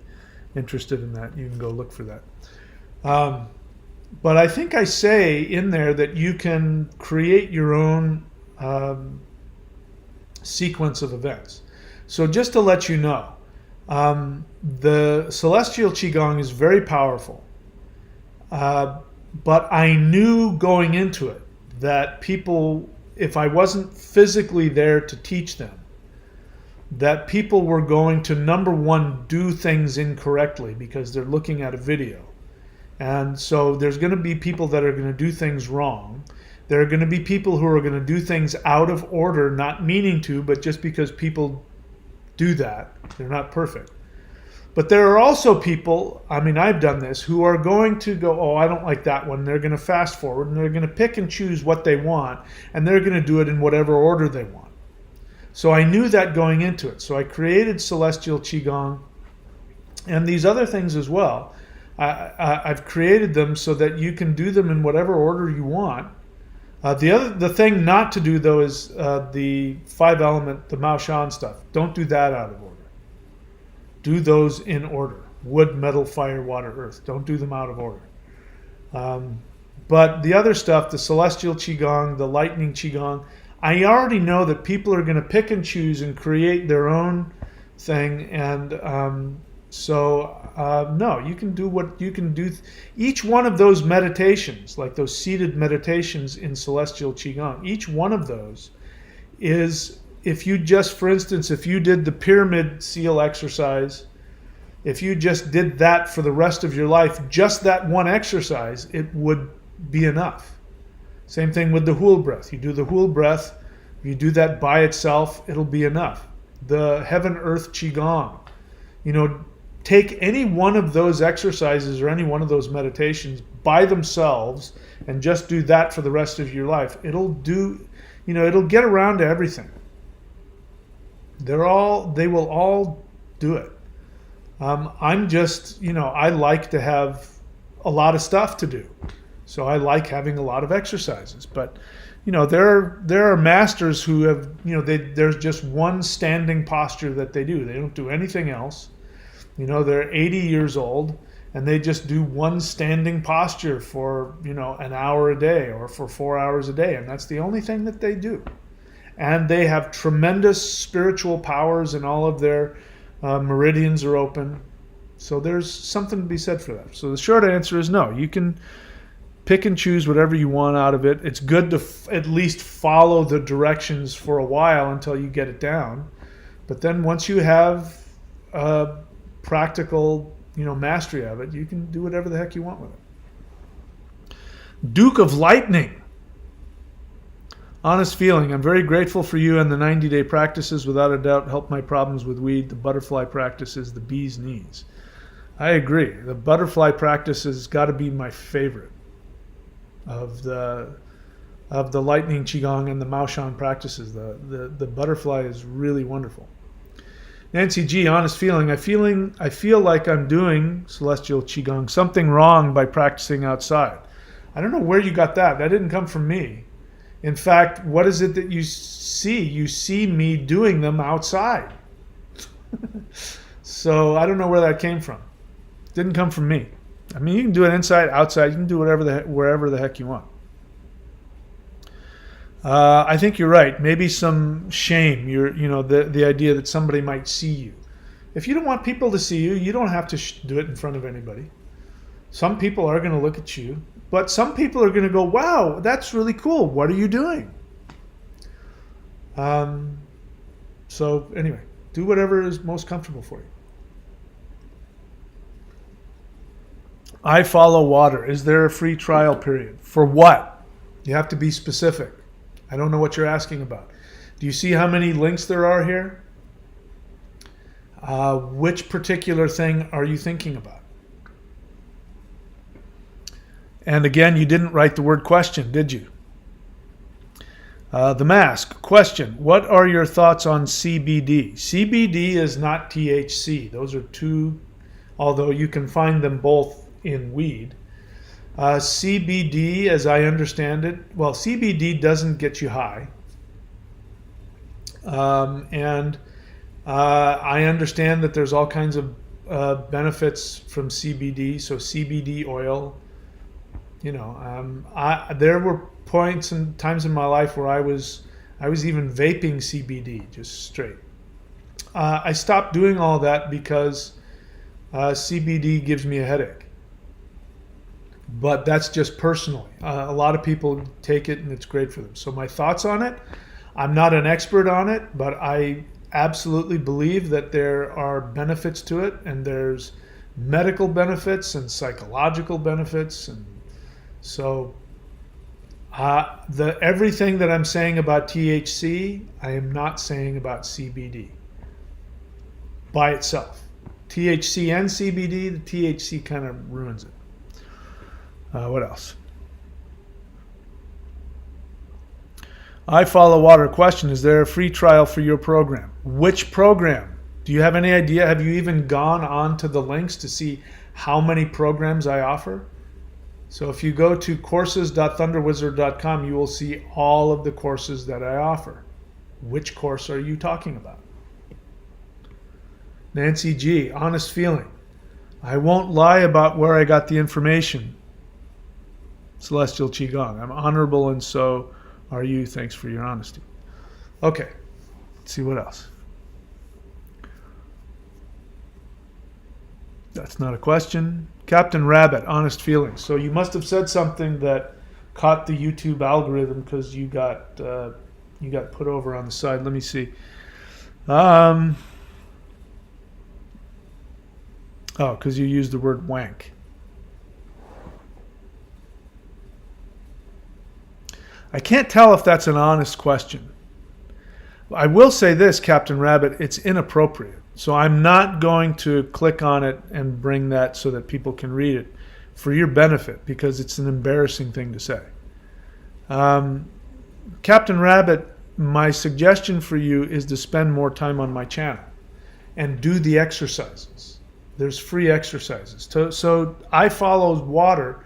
interested in that, you can go look for that. But I think I say in there that you can create your own sequence of events. So just to let you know, the celestial qigong is very powerful, but I knew going into it that people, if I wasn't physically there to teach them, that people were going to, number one, do things incorrectly because they're looking at a video. And so there's going to be people that are going to do things wrong. There are going to be people who are going to do things out of order, not meaning to, but just because people do that. They're not perfect. But there are also people, I mean, I've done this, who are going to go, oh, I don't like that one. They're going to fast forward and they're going to pick and choose what they want, and they're going to do it in whatever order they want. So I knew that going into it. So I created Celestial Qigong and these other things as well. I've created them so that you can do them in whatever order you want. The thing not to do, though, is the 5-element, the Mao Shan stuff. Don't do that out of order. Do those in order. Wood, metal, fire, water, earth. Don't do them out of order. But the other stuff, the Celestial Qigong, the Lightning Qigong, I already know that people are going to pick and choose and create their own thing. And no, you can do what you can do. Each one of those meditations, like those seated meditations in Celestial Qigong, each one of those is, if you just, for instance, if you did the pyramid seal exercise, if you just did that for the rest of your life, just that one exercise, it would be enough. Same thing with the Hul breath. You do the Hul breath, you do that by itself, it'll be enough. The Heaven Earth Qigong, take any one of those exercises or any one of those meditations by themselves and just do that for the rest of your life. It'll get around to everything. They will all do it. I'm just, I like to have a lot of stuff to do. So I like having a lot of exercises. But, there are masters who have, there's just one standing posture that they do. They don't do anything else. They're 80 years old and they just do one standing posture for, an hour a day or for 4 hours a day. And that's the only thing that they do. And they have tremendous spiritual powers and all of their meridians are open. So there's something to be said for that. So the short answer is no. You can pick and choose whatever you want out of it. It's good to at least follow the directions for a while until you get it down. But then once you have practical, mastery of it, you can do whatever the heck you want with it. Duke of Lightning. Honest feeling. I'm very grateful for you and the 90-day practices. Without a doubt, helped my problems with weed. The butterfly practices, the bee's knees. I agree. The butterfly practice has got to be my favorite of the Lightning Qigong and the Mao Shan practices. The butterfly is really wonderful. Nancy G, honest feeling. I feel like I'm doing Celestial Qigong something wrong by practicing outside. I don't know where you got that. That didn't come from me. In fact, what is it that you see? You see me doing them outside. So I don't know where that came from. It didn't come from me. I mean, you can do it inside, outside. You can do wherever the heck you want. I think you're right. Maybe some shame. The idea that somebody might see you. If you don't want people to see you, you don't have to do it in front of anybody. Some people are going to look at you, but some people are going to go, "Wow, that's really cool. What are you doing?" So anyway, do whatever is most comfortable for you. I follow water. Is there a free trial period? For what? You have to be specific. I don't know what you're asking about. Do you see how many links there are here? Which particular thing are you thinking about? And again, you didn't write the word question, did you? The Mask. Question. What are your thoughts on CBD? CBD is not THC. Those are two, although you can find them both in weed. CBD, as I understand it, well, CBD doesn't get you high. And I understand that there's all kinds of benefits from CBD. So CBD oil, there were points and times in my life where I was I was even vaping CBD, just straight. I stopped doing all that because CBD gives me a headache. But that's just personally. A lot of people take it and it's great for them. So my thoughts on it, I'm not an expert on it, but I absolutely believe that there are benefits to it, and there's medical benefits and psychological benefits. And so everything that I'm saying about THC, I am not saying about CBD by itself. THC and CBD, the THC kind of ruins it. What else? I follow water. Question: is there a free trial for your program? Which program? Do you have any idea? Have you even gone on to the links to see how many programs I offer? So if you go to courses.thunderwizard.com, you will see all of the courses that I offer. Which course are you talking about? Nancy G, honest feeling. I won't lie about where I got the information. Celestial Qigong. I'm honorable, and so are you. Thanks for your honesty. Okay, let's see what else. That's not a question. Captain Rabbit, honest feelings. So you must have said something that caught the YouTube algorithm because you got put over on the side. Let me see. Because you used the word wank. I can't tell if that's an honest question. I will say this, Captain Rabbit, it's inappropriate. So I'm not going to click on it and bring that so that people can read it for your benefit, because it's an embarrassing thing to say. Captain Rabbit, my suggestion for you is to spend more time on my channel and do the exercises. There's free exercises. So I follow water.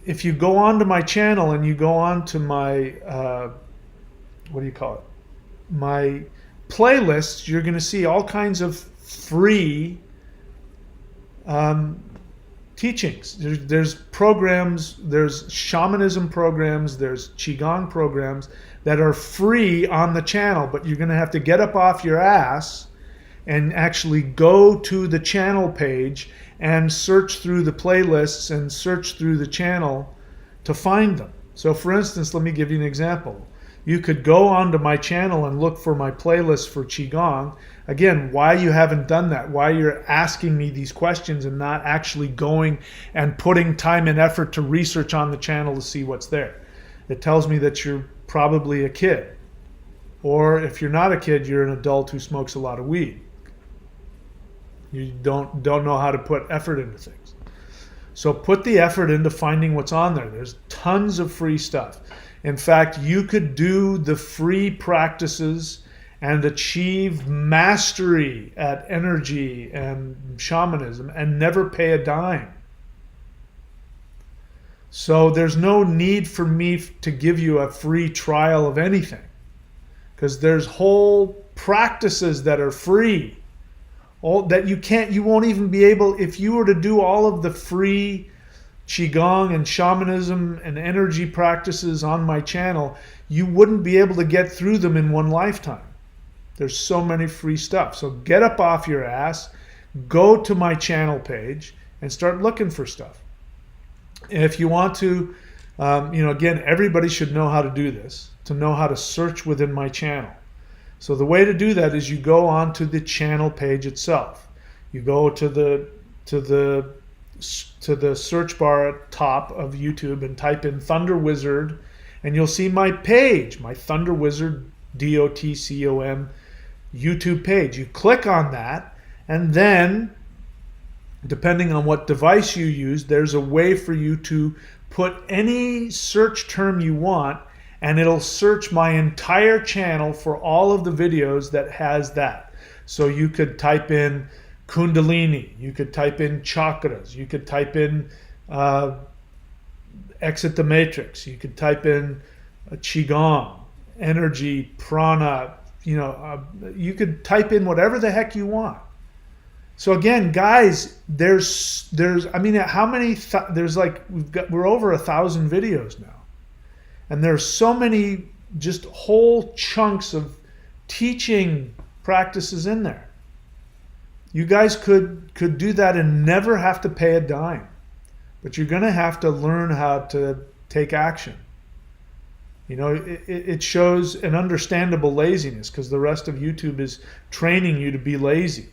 If you go onto my channel and you go on to my, my playlists, you're going to see all kinds of free teachings. There's programs, there's shamanism programs, there's Qigong programs that are free on the channel, but you're going to have to get up off your ass and actually go to the channel page and search through the playlists and search through the channel to find them. So for instance, let me give you an example. You could go onto my channel and look for my playlist for Qigong. Again, why you haven't done that, why you're asking me these questions and not actually going and putting time and effort to research on the channel to see what's there. It tells me that you're probably a kid. Or if you're not a kid, you're an adult who smokes a lot of weed. You don't know how to put effort into things. So put the effort into finding what's on there. There's tons of free stuff. In fact, you could do the free practices and achieve mastery at energy and shamanism and never pay a dime. So there's no need for me to give you a free trial of anything, because there's whole practices that are free. That you won't even be able, if you were to do all of the free Qigong and shamanism and energy practices on my channel, you wouldn't be able to get through them in one lifetime. There's so many free stuff. So get up off your ass, go to my channel page and start looking for stuff. And if you want to, again, everybody should know how to do this, to know how to search within my channel. So the way to do that is you go onto the channel page itself. You go to the search bar at top of YouTube and type in Thunder Wizard, and you'll see my page, my Thunder Wizard .com YouTube page. You click on that, and then depending on what device you use, there's a way for you to put any search term you want, and it'll search my entire channel for all of the videos that has that. So you could type in Kundalini, you could type in chakras, you could type in exit the matrix, you could type in Qigong, energy, prana, you could type in whatever the heck you want. So again, guys, we're over 1,000 videos now. And there's so many just whole chunks of teaching practices in there. You guys could do that and never have to pay a dime. But you're going to have to learn how to take action. You know, it shows an understandable laziness because the rest of YouTube is training you to be lazy.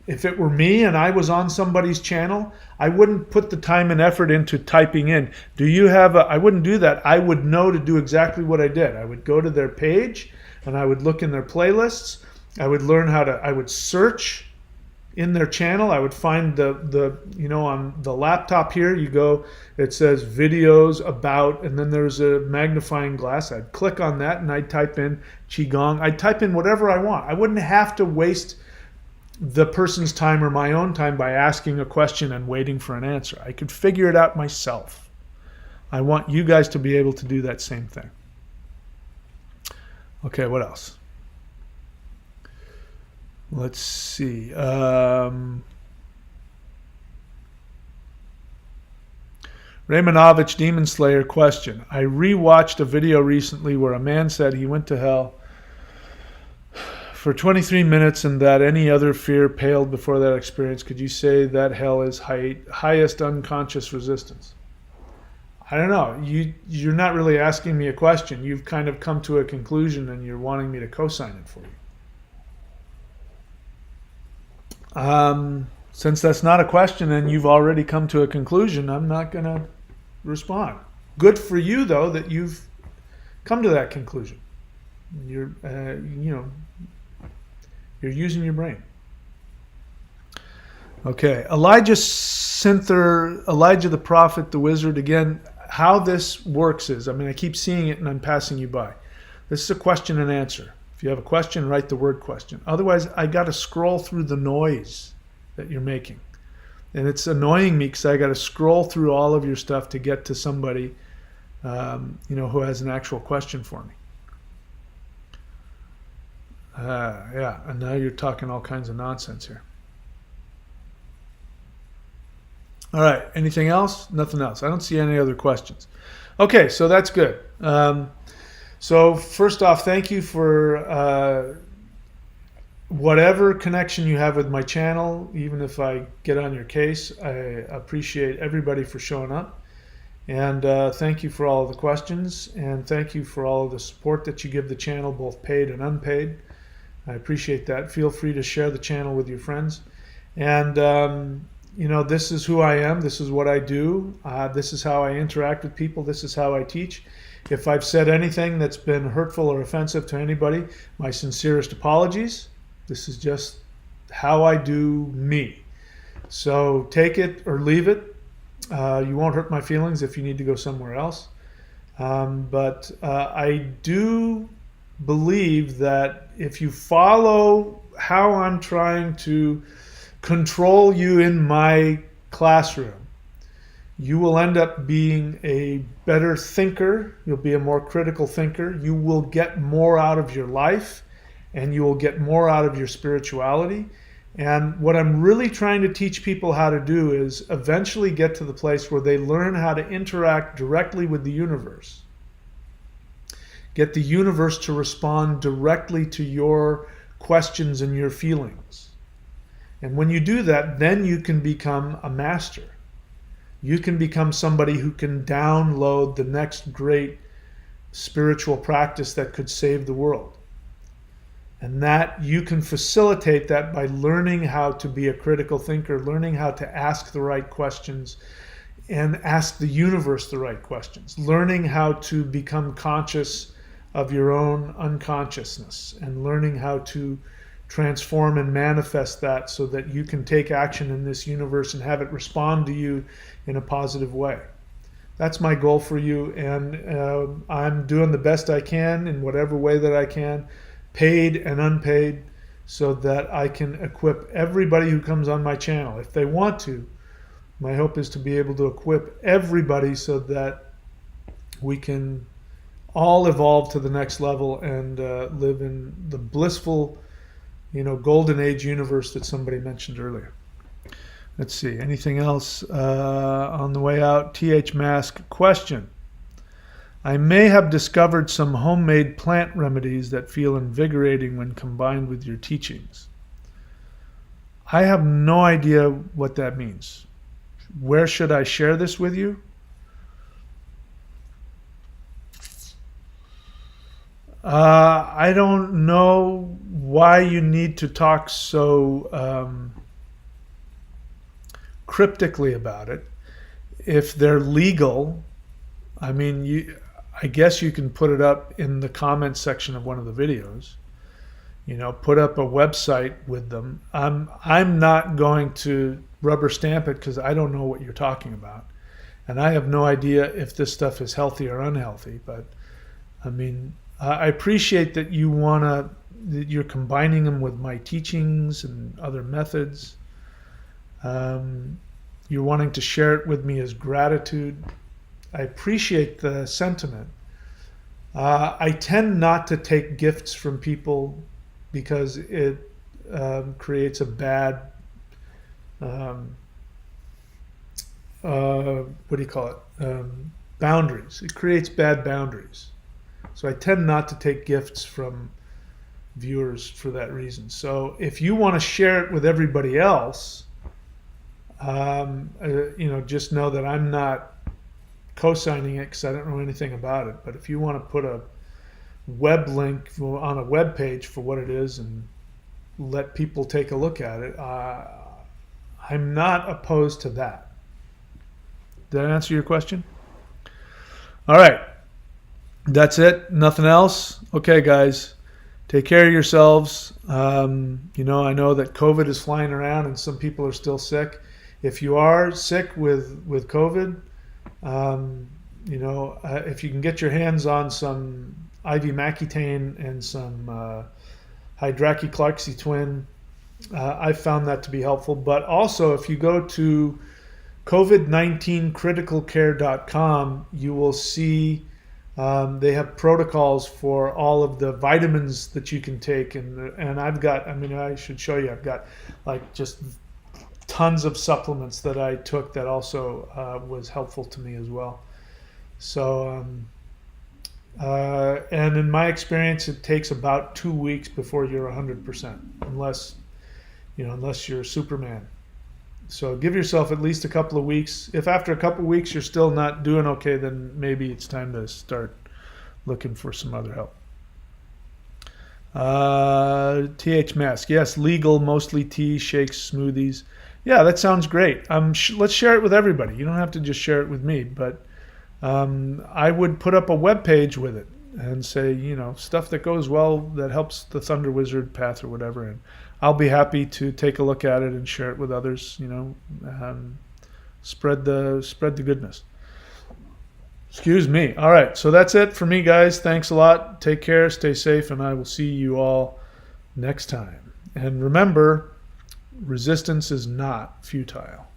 If it were me and I was on somebody's channel, I wouldn't put the time and effort into typing in, do you have a, I wouldn't do that. I would know to do exactly what I did. I would go to their page and I would look in their playlists. I would learn how to, I would search in their channel. I would find the you know, on the laptop here, you go, it says videos about, and then there's a magnifying glass. I'd click on that and I'd type in Qigong. I'd type in whatever I want. I wouldn't have to waste the person's time or my own time by asking a question and waiting for an answer. I could figure it out myself. I want you guys to be able to do that same thing. Okay, what else? Let's see. Raymanovich Demon Slayer question. I rewatched a video recently where a man said he went to hell for 23 minutes and that any other fear paled before that experience. Could you say that hell is highest unconscious resistance? I don't know. You're not really asking me a question. You've kind of come to a conclusion and you're wanting me to co-sign it for you. Since that's not a question and you've already come to a conclusion, I'm not going to respond. Good for you, though, that you've come to that conclusion. You're, you know, you're using your brain. Okay, Elijah the prophet, the wizard. Again, how this works is, I mean, I keep seeing it and I'm passing you by. This is a question and answer. If you have a question, write the word question. Otherwise, I got to scroll through the noise that you're making. And it's annoying me because I got to scroll through all of your stuff to get to somebody you know, who has an actual question for me. Yeah, and now you're talking all kinds of nonsense here. All right, anything else? Nothing else. I don't see any other questions. Okay, so that's good. So first off, thank you for whatever connection you have with my channel, even if I get on your case. I appreciate everybody for showing up. And thank you for all of the questions. And thank you for all of the support that you give the channel, both paid and unpaid. I appreciate that. Feel free to share the channel with your friends. And, you know, this is who I am. This is what I do. This is how I interact with people. This is how I teach. If I've said anything that's been hurtful or offensive to anybody, my sincerest apologies. This is just how I do me. So take it or leave it. You won't hurt my feelings if you need to go somewhere else. But I do believe that if you follow how I'm trying to control you in my classroom, you will end up being a better thinker. You'll be a more critical thinker. You will get more out of your life and you will get more out of your spirituality. And what I'm really trying to teach people how to do is eventually get to the place where they learn how to interact directly with the universe. Get the universe to respond directly to your questions and your feelings. And when you do that, then you can become a master. You can become somebody who can download the next great spiritual practice that could save the world. And that you can facilitate that by learning how to be a critical thinker, learning how to ask the right questions and ask the universe the right questions, learning how to become conscious of your own unconsciousness and learning how to transform and manifest that so that you can take action in this universe and have it respond to you in a positive way. That's my goal for you, and I'm doing the best I can in whatever way that I can, paid and unpaid, so that I can equip everybody who comes on my channel. If they want to, my hope is to be able to equip everybody so that we can all evolve to the next level and live in the blissful, you know, golden age universe that somebody mentioned earlier. Let's see, anything else on the way out? TH Mask question. I may have discovered some homemade plant remedies that feel invigorating when combined with your teachings. I have no idea what that means. Where should I share this with you? I don't know why you need to talk so cryptically about it. If they're legal, I mean, I guess you can put it up in the comments section of one of the videos. Put up a website with them. I'm not going to rubber stamp it because I don't know what you're talking about, and I have no idea if this stuff is healthy or unhealthy. But I mean, I appreciate that that you're combining them with my teachings and other methods. You're wanting to share it with me as gratitude. I appreciate the sentiment. I tend not to take gifts from people because it creates a bad, boundaries. It creates bad boundaries. So I tend not to take gifts from viewers for that reason. So if you want to share it with everybody else, just know that I'm not co-signing it because I don't know anything about it. But if you want to put a web link on a web page for what it is and let people take a look at it, I'm not opposed to that. Did I answer your question? All right. That's it. Nothing else? Okay, guys. Take care of yourselves. I know that COVID is flying around and some people are still sick. If you are sick with COVID, if you can get your hands on some ivermectin and some hydroxychloroquine, I found that to be helpful. But also, if you go to COVID19criticalcare.com, you will see they have protocols for all of the vitamins that you can take. And I've got, I should show you, I've got like just tons of supplements that I took that also was helpful to me as well. So, and in my experience, it takes about 2 weeks before you're 100%, unless you're Superman. So give yourself at least a couple of weeks. If after a couple of weeks you're still not doing okay, then maybe it's time to start looking for some other help. TH Mask, yes, legal, mostly tea, shakes, smoothies. Yeah, that sounds great. Let's share it with everybody. You don't have to just share it with me, but I would put up a web page with it and say, stuff that goes well, that helps the Thunder Wizard path or whatever. And I'll be happy to take a look at it and share it with others. Spread the goodness. Excuse me. All right, so that's it for me, guys. Thanks a lot. Take care, stay safe, and I will see you all next time. And remember, resistance is not futile.